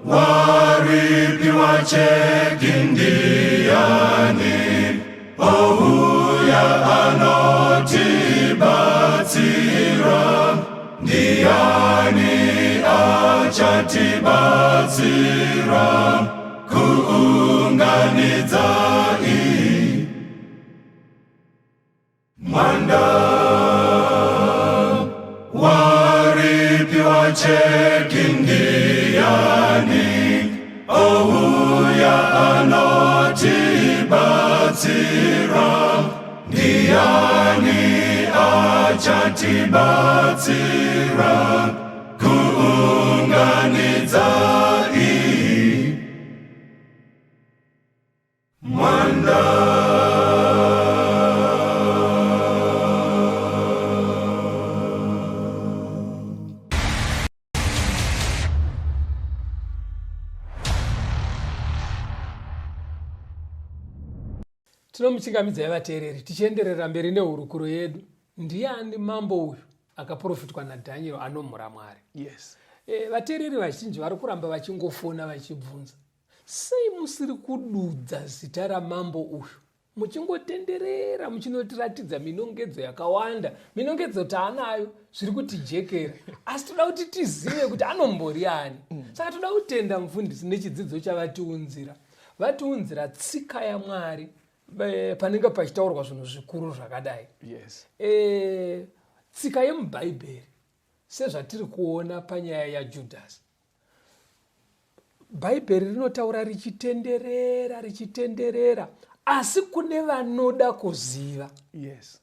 Waribi wacheki Ndiani, ouya anotibatsira. Ndiani achatibatsira kuunganidza mwanda. Waribi wacheki Ndiani, ouya anotibatsira. Ndiani achatibatsira kuunganidza mwanda. Tinomuchingamidzai vateereri tichienderera mberi nehurukuro yedu. Ndiani mambo uyu akaporofitwa naDaniel anomhura Mwari? Yes. Vateereri vazhinji vari kuramba vachingofona vachibvunza, sei musiri kududza zita ramambo uyu? Muchingotenderera muchinotiratidza minongedzo yakawanda, minongedzo taanayo zviri kutijekera, asi toda kuti tizive kuti anombori ani. Saka toda kutenda mufundisi nechidzidzo chavatiunzira. Vatiunzira tsika yaMwari panenge pachitaurwa zvinhu zvikuru zvakadai. Yes. Tsika yemubhaibheri sezvatiri kuona panyaya yaJudhasi. bhaibheri rinotaura richitenderera asi kune vanoda kuziva. Yes.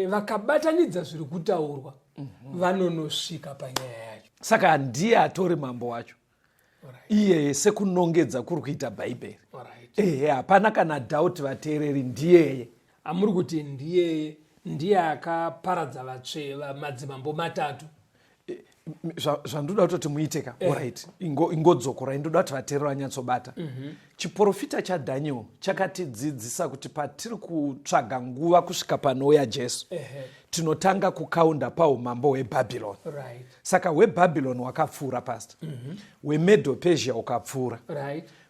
Vakabatanidza zviri kutaurwa vanonosvika panyaya yacho. Saka ndiye atori mambo wacho. Iye sekunongedza kuri kuita bhaibheri. Hapana kana doubt vateereri ndiyeye. Hamuri kuti ndiyeye ndiye akaparadza madzimambo matatu. Zvandoda kutoti muiteka. Alright. Ingodzokora indoda kuti vateereri vanyatsobata. Chiprofita chaDaniel chakatidzidzisa kuti patiri kutsvaga nguva kusvika panouya Jesu. Tinotanga kukaunda paumambo hweBhabhironi. Saka hweBhabhironi wakapfuura pastor. Wemedo Persia ukapfuura.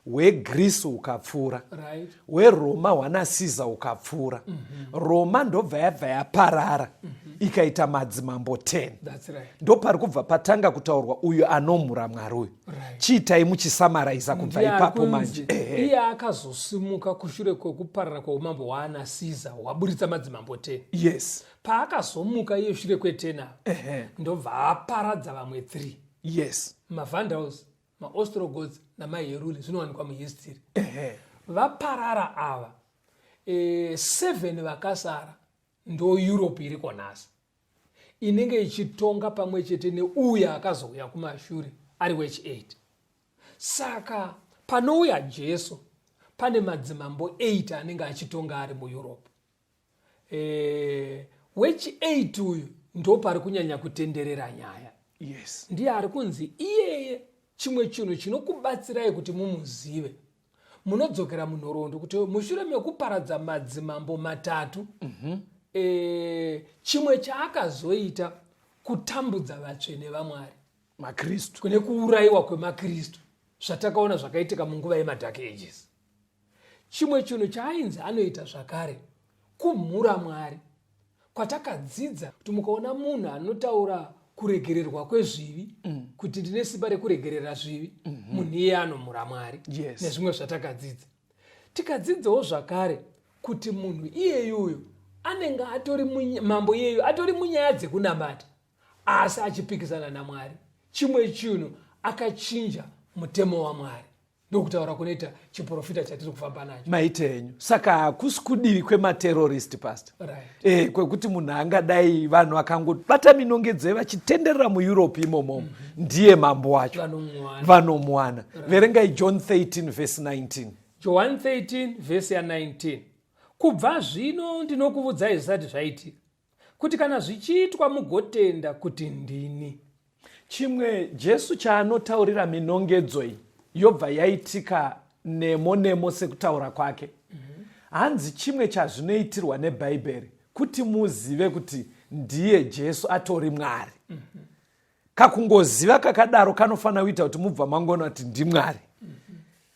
WeGreece ukapfuura. WeRoma hwana Caesar ukapfuura. Roma ndobva yabva yaparara ikaita madzimambo 10. Ndo pari kubva patanga kutaurwa uyu Anomhura Mwari uyu. Chiitai muchisamaraiza kubva ipapo manje. Iye akazosimuka kushure kwekuparara kweumambo hwaana Caesar waburitsa madzimambo 10. Yes. Paakazomuka iye shure kwe10 ndobva aparadza vamwe 3. Yes. MaVandals, maOstrogoths namaHeruli zvinowanikwa muhistory. Vaparara ava 7 vakasara ndo Europe iri konhasi inenge ichitonga pamwe chete neuya akazouya kumashure ari wechi8. Saka panouya Jesu pane madzimambo 8 anenge achitonga ari muEurope. Wechi8 uyu ndo pari kunyanya kutenderera nyaya. Yes. Ndiye ari kunzi iyeye chimwe chinhu chinokubatsirai kuti mumuzive. Munodzokera munhoroondo kuti mushure mekuparadza madzimambo matatu chimwe chaakazoita kutambudza vatsvene vaMwari, maKristu, kune kuurayiwa kwemaKristu zvatakaona zvakaitika munguva yeMark Ages. Chimwe chinhu chaainzi anoita zvakare kumhura Mwari, kwatakadzidza kuti mukaona munhu anotaura kuregererwa kwezvivi kuti ndine simba rekuregerera zvivi, munhu iye anomhura Mwari. Yes. Nezvimwe zvatakadzidza. Tikadzidzawo zvakare kuti munhu iyeyuyo anenge atori mambo iyeyo atori munyaya dzekunamata asi achipikisana naMwari. Chimwe chinhu akachinja mutemo waMwari. Ndokutaura kunoita chiprofita chatiri kufamba nacho. Maite henyu. Saka hakusi kudivi kwematerrorist pastor. Kwekuti munhu angadai vanhu vakangobata minongedze vachitenderera muEurope imomo ndiye mambo wacho. Vanomuwana. Verengai John 13 verse 19. John 13 verse 19. Kubva zvino ndinokuudzai zvisati zvaitika kuti kana zvichiitwa mugotenda kuti ndini. Chimwe Jesu chaanotaurira minongedzo iyi yobva yaitika nemo sekutaura kwake. Hanzi chimwe chazvinoitirwa neBhaibheri kuti muzive kuti ndiye Jesu atori Mwari. Kakungoziva kakadaro kanofanira kuita kuti mubva mangona kuti ndiMwari.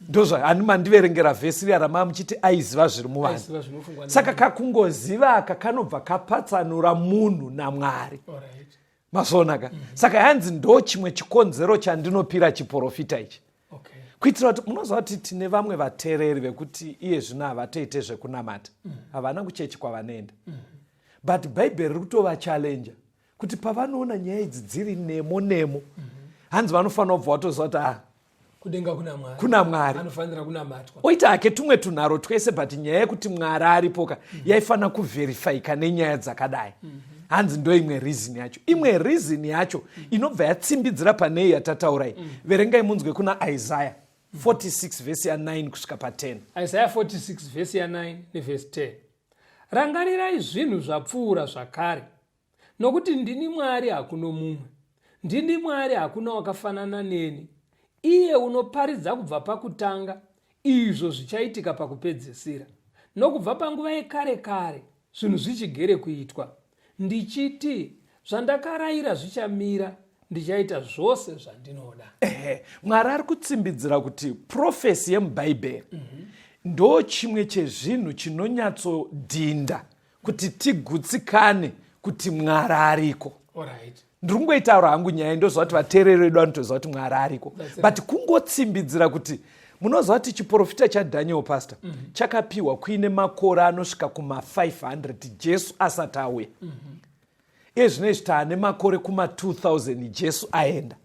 Ndozva mandiverengera vhesi rama muchiti aiziva zviri muvanhu. Saka kakungoziva aka kanobva kapatsanura munhu naMwari. Masonaka. Saka hanzi ndo chimwe chikonzero chandinopira chiprofita ichi. Kuitira kuti munoziva kuti tine vamwe vateereri vekuti iye zvino havatoite zvekunamata. Havana kuchechi kwavanoenda. But Bhaibheri riri kutova challenge kuti pavanoona nyaya idzi dziri nemo hanzi vanofanira kubva vatoziva kuti kudenga kuna Mwari anofanira kunamatwa. Oita hake tumwe tunharo twese but nyaya yekuti Mwari aripoka yaifanira kuverifyika nenyaya dzakadai. Hanzi ndo imwe reason yacho. Imwe reason yacho inobva yatsimbidzira pane iyi yatataurai. Verengai munzwe kuna Isaiah 46 verse 9 kusvika pa10. Isaiah 46 verse 9 neverse 10. Rangarirai zvinhu zvapfuura zvakare, nokuti ndini Mwari hakuno mumwe. Ndini Mwari hakuna wakafanana neni. Iye unoparidza kubva pakutanga izvo zvichaitika pakupedzisira, nokubva panguva yekare kare zvinhu zvichigere kuitwa. Ndichiti zvandakarayira zvichamira, ndichaita zvose zvandinoda. Mwari ari kutsimbidzira kuti profesi yemuBhaibheri ndo chimwe chezvinhu chinonyatsodhinda kuti tigutsikane kuti Mwari ariko. Ndiri kungoitaura hangu nyaya ndoziva kuti vateereri vedu vanotoziva kuti Mwari ariko. But kungotsimbidzira kuti munoziva kuti chiprofita chaDaniel pastor chakapiwa kuine makore anosvika kuma500 Jesu asati auya. Iye zvinezvi taane makore kuma2000 Jesu aenda.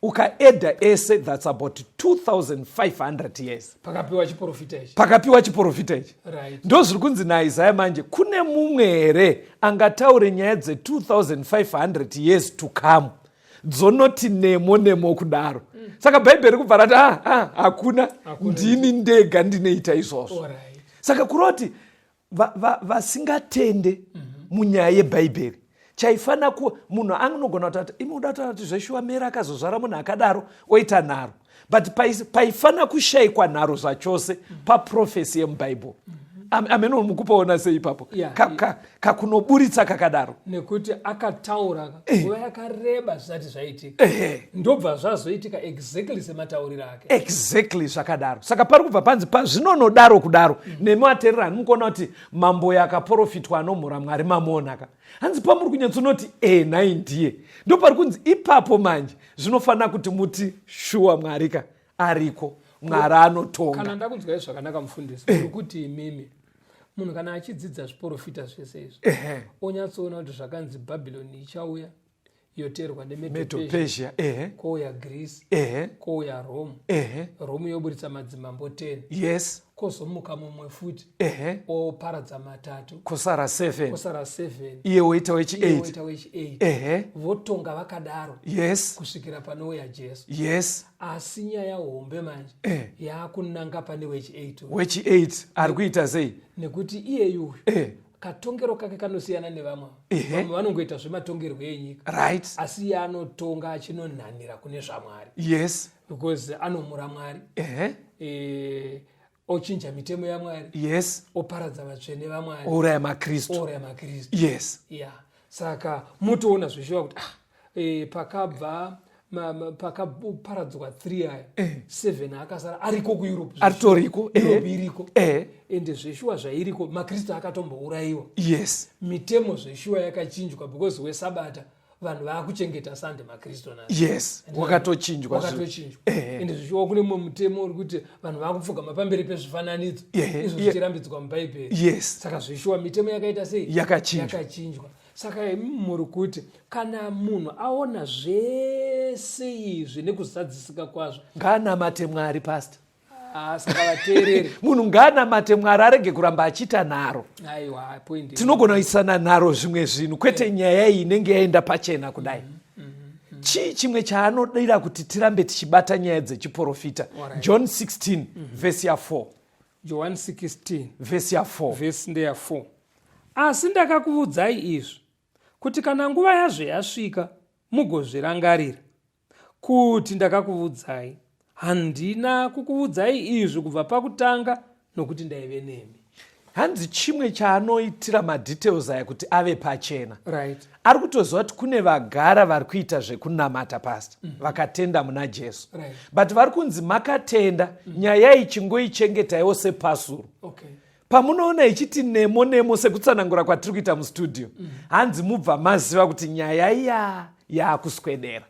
ukaedha ese that's about 2500 years pakapiwa chiprofita ichi. Right. Ndo zviri kunzi naIsaya manje kune mumwe here angataure nyaya dze2500 years to come dzonoti nemo kudaro. Saka bhaibheri kubva rati hakuna ndini ndega ndinoita izvozvo. Saka kuroti vasingatende munyaya yebhaibheri chaifana munhu anogona kutati imoda kutati zveshuwa mera akazozvara munhu akadaro oita nharo, but paifana kushayikwa nharo zvachose paprofesi yemubhaibheri. Ameno mukupaona sei ipapo kakunoburitsa kakadaro nekuti akataura nguva yakareba zvisati zvaitika ndobva zvazoitika exactly sematauriro ake exactly zvakadaro. Saka pari kubva panzi pazvinonodaro kudaro nematererani mukuona kuti mambo yakaporofitwa anomhura Mwari mamonaka hanzi pamuri kunyatsonoti nai ndiye ndo pari kunzi ipapo manje zvinofanira kuti muti shuwa Mwarika ariko Mwari anotonga. Kana ndakunzwai zvakanaka mufundisi kuti imimi munhu kana achidzidza zviprofita zvese izvi onyatsoona kuti zvakanzi Bhabhironi ichauya yoterwa neMedo-Persia, kouya Greece, kouya Rome, Rome yoburitsa madzimambo 10, yes, kozomuka mumwe futi oparadza matatu, kosara 7, iye woita wechi8, votonga vakadaro, yes, kusvikira panouya Jesu, yes. Asi nyaya hombe manje yakunanga pane wechi8 ari kuita sei nekuti iyeyu katongero kake kanosiyana nevamwe. Vamwe vanongoita zvematongerwo enyika, right, asi anotonga achinonhanira kune zvaMwari, yes, because anomhura Mwari, ochinja mitemo yaMwari, yes, oparadza vatsvene vaMwari, ouraya makristu, yes. Saka mutoona zvishuwa kuti pakabva pakaparadzwa 3 aya 7 akasara ariko kuEurope, aritoriko iriko ende zveshuwa zvairiko makristu akatombourayiwa, yes, mitemo zveshuwa yakachinjwa because weSabata vanhu vakuchengeta Sunday makristu nazo, yes, wakatochinjwa ende zveshuwa kune mumwe mutemo uri kuti vanhu vakupfugama pamberi pezvifananidzo, izvo zvichirambidzwa mubhaibheri, yes. Saka zveshuwa mitemo yakaita sei yakachinjwa. Saka muri kuti kana munhu aona zvese izvi nekuzadzisika kwazvo ngaanamate Mwari pastor. Saka vateereri munhu ngaanamate Mwari arege kuramba achiita nharo. Aiwa, point. Tinogona kuisana nharo zvimwe zvinhu kwete nyaya iyi inenge yaenda pachena kudai. Chii chimwe chaanodira kuti tirambe tichibata nyaya dzechiprofita? John 16 verse 4. John 16 verse 4. Verse 4. Asi ndakakuudzai izvi kuti kana nguva yazvo yasvika mugozvirangarira kuti ndakakuudzai. Handina kukuudzai izvi kubva pakutanga nokuti ndaive nemi. Hanzi chimwe chaanoitira madetails aya kuti ave pachena. Right. Ari kutoziva kuti kune vagara vari kuita zvekunamata pastor vakatenda muna Jesu. Right. But vari kunzi makatenda nyaya ichingoichengetaiwo sepasuro. Okay. Pamunoona ichiti nemo sekutsanangura kwatiri kuita mustudio, hanzi mubva maziva kuti nyaya iya yakuswedera.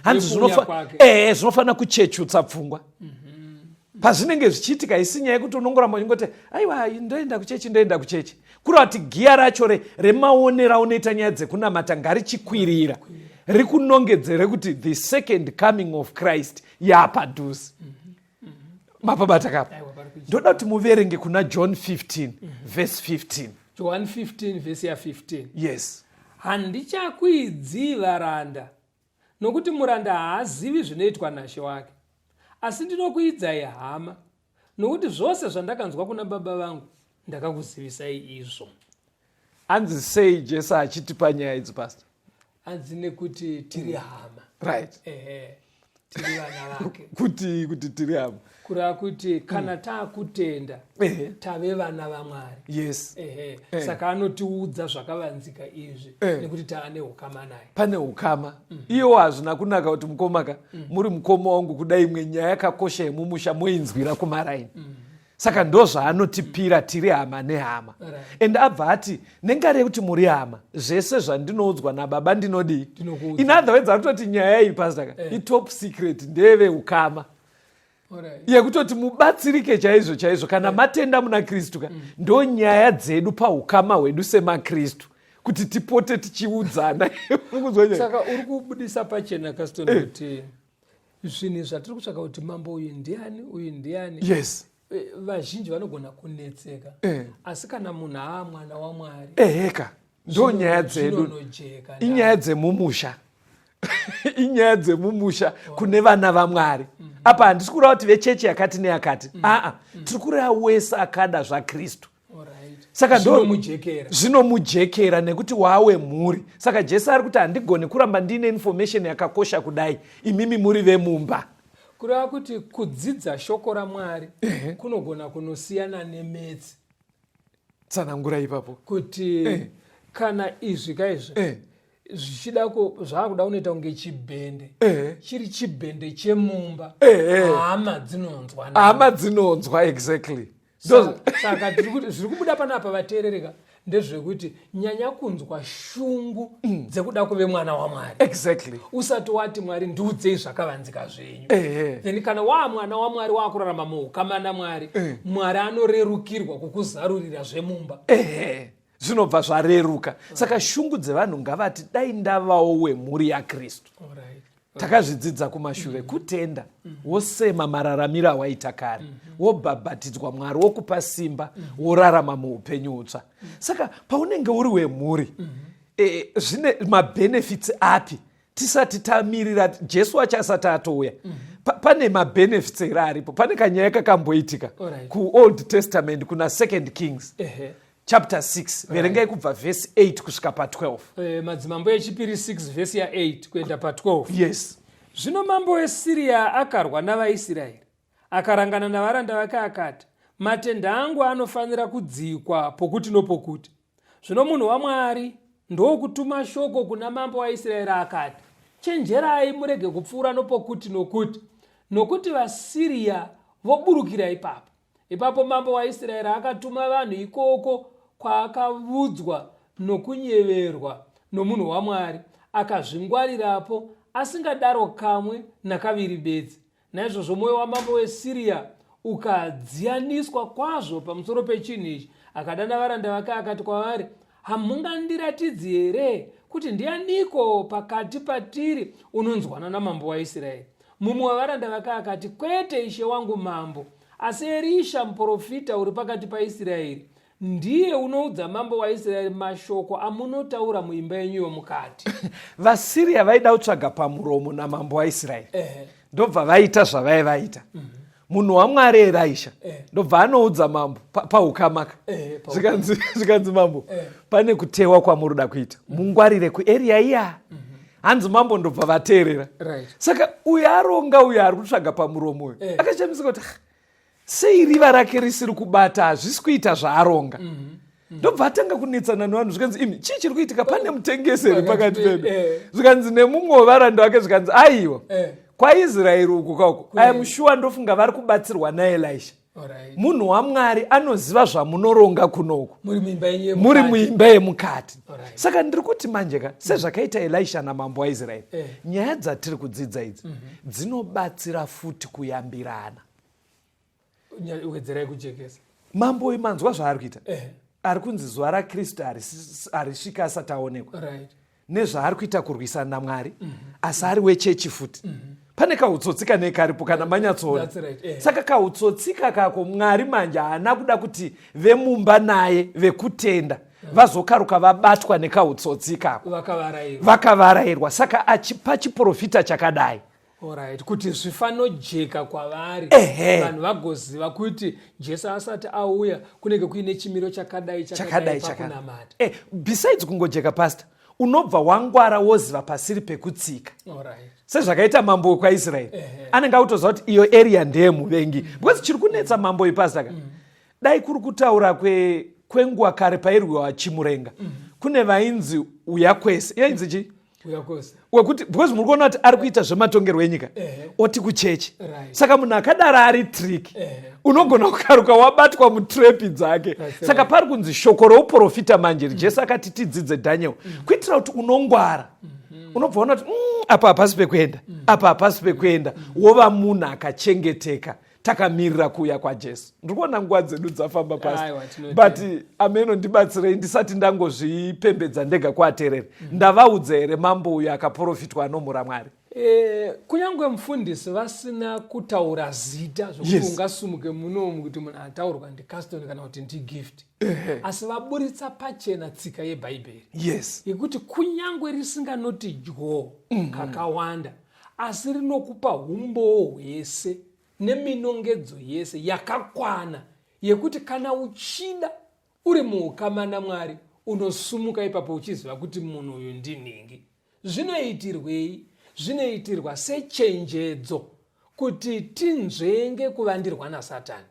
Hanzi zvinofanira kuchechutsa pfungwa. Pazvinenge zvichiitika isi nyaya yekuti unongoramba uchingoti aiwa ndoenda kuchechi, kureva kuti giya racho remaonera unoita nyaya dzekunamata ngarichikwirira, rikunongedzere kuti the second coming of Christ yapadhuze. Mapabata kapo ndoda kuti muverenge kuna John 15 verse 15. John 15 verse 15. Yes. Handichakuidzi varanda nokuti muranda haazivi zvinoitwa nashe wake, asi ndinokuidzai hama nokuti zvose zvandakanzwa kuna baba vangu ndakakuzivisai izvo. Hanzi sei Jesu achitipa nyaya idzi pastor? Hanzi nekuti tiri hama. Right. Tiri vana vake. kuti tiri hama. Kureva kuti kana taakutenda tave vana vaMwari. Yes. Saka anotiudza zvakavanzika izvi nekuti taane ukama naye. Pane ukama. Iwo hazvina kunaka kuti mukomaka muri mukoma wangu kudai imwe nyaya yakakosha yemumusha moinzwira kumaraini. Saka ndo zvaanotipira tiri hama nehama. And abva ati nengari yekuti muri hama zvese zvandinoudzwa nababa ndinodii. In other words arikutoti nyaya iyi pastor itop secret ndeve ukama. Yekutoti mubatsirike chaizvo kana matenda muna Kristu ndo nyaya dzedu paukama hwedu semaKristu kuti tipote tichiudzana. Saka uri kubudisa pachena kasito kuti zvinhu zvatiri kutsvaka kuti mambo uyu ndiani yes vazhinji vanogona kunetseka asi kana munhu mwana waMwari eheka ndo nyaya dzedu inyaya dzemumusha inyaya dzemumusha kune vana vaMwari apa handisi kureva kuti vechechi yakati neyakati tiri kureva wese akada zvaKristu saka zvinomujekera nekuti wawe mhuri. Saka Jesu ari kuti handigoni kuramba ndine information yakakosha kudai imimi muri vemumba. Kureva kuti kudzidza shoko raMwari kunogona kunosiyana nemetsi. Tsanangura ipapo kuti kana izvi kaizvi zvichida zvakuda unoita kunge chibhende chiri chibhende chemumba hama dzinonzwa exactly. Saka zviri kubuda panapa vateerereka ndezvekuti nyanya kunzwa shungu dzekuda kuve mwana waMwari. Exactly. Usati wati Mwari ndiudzei zvakavanzika zvenyu. Then kana mwana waMwari wakurarama muukama naMwari, Mwari anorerukirwa kukuzarurira zvemumba. Zvinobva zvareruka. Saka shungu dzevanhu ngavati dai ndavawo wemhuri yaKristu. Takazvidzidza kumashure kutenda wosema mararamiro awaita kare wobhabhatidzwa Mwari wokupa simba worarama muupenyu utsva. Saka paunenge uri wemhuri zvine mabenefits api tisati tamirira Jesu achasati atouya. Pane mabenefits ere aripo. Pane kanyaya kakamboitika kuOld Testament kuna 2 Kings chapter 6 verengai kubva verse 8 kusvika pa12. Madzimambo echipiri 6 verse ya 8 kuenda pa12. Yes. Zvino mambo weSiria akarwa navaIsraeri akarangana navaranda vake akati, matenda angu anofanira kudzikwa pokuti nopokuti. Zvino munhu waMwari ndokutuma shoko kuna mambo waIsraeri akati, chenjerai murege kupfuura nopokuti nokuti vaSiria voburukira ipapo. Ipapo mambo waIsraeri akatuma vanhu ikoko kwaakavudzwa nokunyeverwa nomunhu waMwari, akazvingwarirapo asingadaro kamwe nakaviri bedzi. Naizvozvo mwoyo wamambo weSiria ukadzianiswa kwazvo pamusoro pechinhu ichi. Akadana varanda vake akati kwavari, hamungandiratidzi here kuti ndianiko pakati patiri unonzwana namambo waIsraeri? Mumwe wavaranda vake akati, kwete ishe wangu mambo, asi Erisha muprofita uri pakati paIsraeri ndiye unoudza mambo waIsraeri mashoko amunotaura muimba yenyu yomukati. VaSiria vaida kutsvaga pamuromo namambo waIsraeri. Ndobva vaita zvavaivaita. Munhu waMwari Erisha ndobva anoudza mambo paukamaka. Zvikanzi mambo pane kutewa kwamuroda kuita. Mungwarire kuarea iya. Hanzi mambo ndobva vateerera. Saka uyu aronga uyu ari kutsvaga pamuromo uyu. Akachamisika kuti sei riva rake risiri kubata hazvisi kuita zvaaronga. Ndobva atanga kunetsana nevanhu zvikanzi imi chii chiri kuitika, pane mutengeseri pakati pedu. Zvikanzi nemumwe wevaranda vake zvikanzi aiwa kwaIsraeri uku kauko I am sure ndofunga vari kubatsirwa naElisha. Munhu waMwari anoziva zvamunoronga kunoku muri muimba yemukati. Saka ndiri kuti manjeka sezvakaita Elisha namambo waIsraeri, nyaya dzatiri kudzidza idzi dzinobatsira futi kuyambirana. Uwedzerai kujekesa. Mambo uyu manzwa zvaari kuita. Ari kunzi zuva raKristu harisvika asati aonekwa. Nezvaari kuita kurwisana naMwari asi ari wechechi futi. Pane kahutsotsika nekaripo kana manyatsoona. Saka kahutsotsika kako Mwari manje haana kuda kuti vemumba naye vekutenda vazokaruka vabatwa nekahutsotsika vakavarayirwa. Saka achipa chiprofita chakadai kuti zvifanojeka kwavari vanhu vagoziva kuti Jesu asati auya kunenge kuine chimiro chakadai pakunamata. Besides kungojeka pastor, unobva wangwara woziva pasiri pekutsika. Sezvakaita mambo kwaIsraeri anenge autoziva kuti iyo area ndeyemuvengi. Because chiri kunetsa mambo ipastor dai kuri kutaura kwenguva kare pairwiwa chimurenga kune vainzi uyakwese yainzi chii wekuti because muri kuona kuti ari kuita zvematongerwo enyika oti kuchechi. Saka munhu akadaro ari trick unogona kukaruka wabatwa mutrepi dzake. Saka pari kunzi shoko rouprofita manje Jesu akati tidzidze Daniel kuitira kuti unongwara unobva ona kuti apa hapasi pekuenda apa hapasi pekuenda wova munhu akachengeteka takamirira kuuya kwaJesu. Ndiri kuona nguva dzedu dzafamba pasi but ameno ndibatsirei ndisati ndangozvipembedza ndega kuateereri. Ndavaudza here mambo uyu akaporofitwa anomhura Mwari? Kunyangwe mfundisi vasina kutaura zita zvokuti ungasumuke munomu kuti munhu ataurwa ndicustom kana kuti ndigift. Asi vaburitsa pachena tsika yeBhaibheri. Yekuti kunyangwe risinganoti dyo kakawanda, asi rinokupa umbo hwese neminongedzo yese yakakwana yekuti kana uchida uri muukama naMwari unosumuka ipapo uchiziva kuti munhu uyu ndinhingi. Zvinoitirwei? Zvinoitirwa sechenjedzo kuti tinzvenge kuvandirwa naSatani,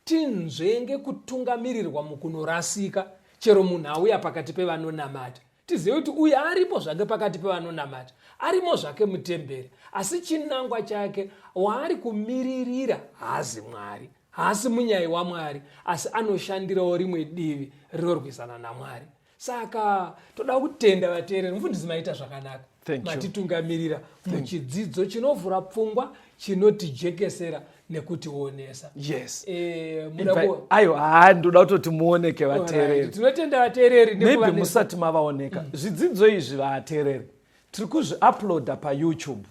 tinzvenge kutungamirirwa mukunorasika. Chero munhu auya pakati pevanonamata, tizive kuti uyu aripo zvake pakati pevanonamata, arimo zvake mutemberi, asi chinangwa chake waari kumiririra haasi Mwari, haasi munyai waMwari, asi anoshandirawo rimwe divi rinorwisana naMwari. Saka toda kutenda vateereri, mufundisi maita zvakanaka. Matitungamirira muchidzidzo chinovhura pfungwa, chinotijekesera nekutionesa. Ndoda kutoti muoneke vateereri. Tinotenda vateereri maybe musati mavaoneka. Zvidzidzo izvi vateereri tiri kuzviuploada paYouTube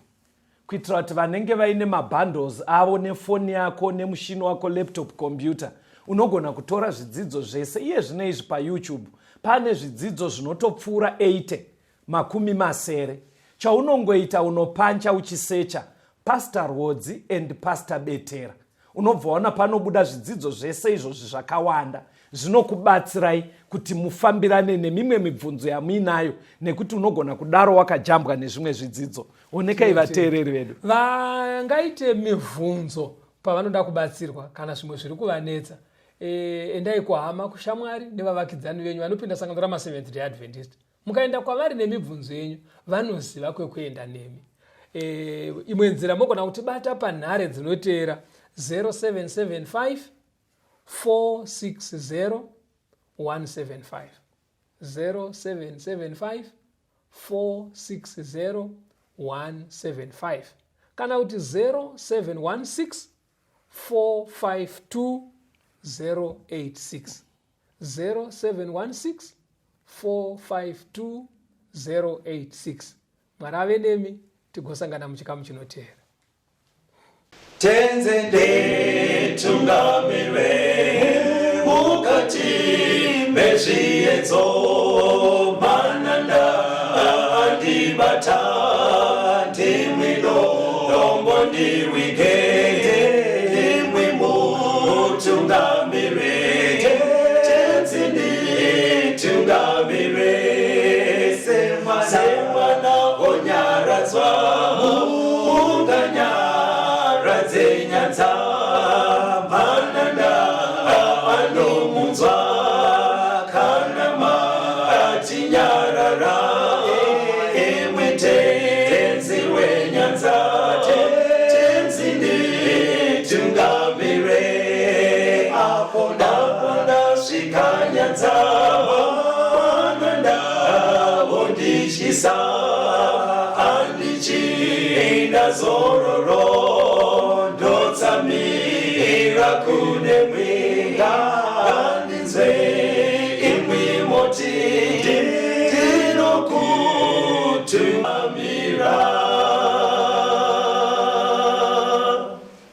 kuitira kuti vanenge vaine mabundles avo nefoni yako nemushini wako laptop computer unogona kutora zvidzidzo zvese. Iye zvino izvi paYouTube pane zvidzidzo zvinotopfuura 80 makumi masere. Chaunongoita unopancha uchisecha Pastor RWODZI and Pastor Betera, unobva waona panobuda zvidzidzo zvese izvozvi zvakawanda zvinokubatsirai kuti mufambirane nemimwe mibvunzo yamuinayo, nekuti unogona kudaro wakajambwa nezvimwe zvidzidzo. Onekai vateereri vedu vangaite mibvunzo pavanoda kubatsirwa kana zvimwe zviri kuvanetsa, endai kuhama kushamwari nevavakidzani venyu vanopinda sangano rama-Seventh Day Adventist. Mukaenda kwavari nemibvunzo yenyu vanoziva kwekuenda nemi. Imwe nzira mogona kutibata panhare dzinoteera 0775 460 175, 0775 460 175, kana kuti 0716 452 086, 0716 452 086. Mwari ave nemi, tigosangana muchikamu chinoteera. Tenzende tungamirwe mukati mezviedzo mananda andibata ndimwino dombo ndiwike ndimwimo tungamirwe tenzende tungamirwe semwana onyaradzwa unganyara nyanza mananda anomunzwa kana matinyarara emwe tenzi wenyanza tenzinde tungamire apo ndasvika nyanza mananda vondishisa andichienda zororo ndotsamira kune mwenga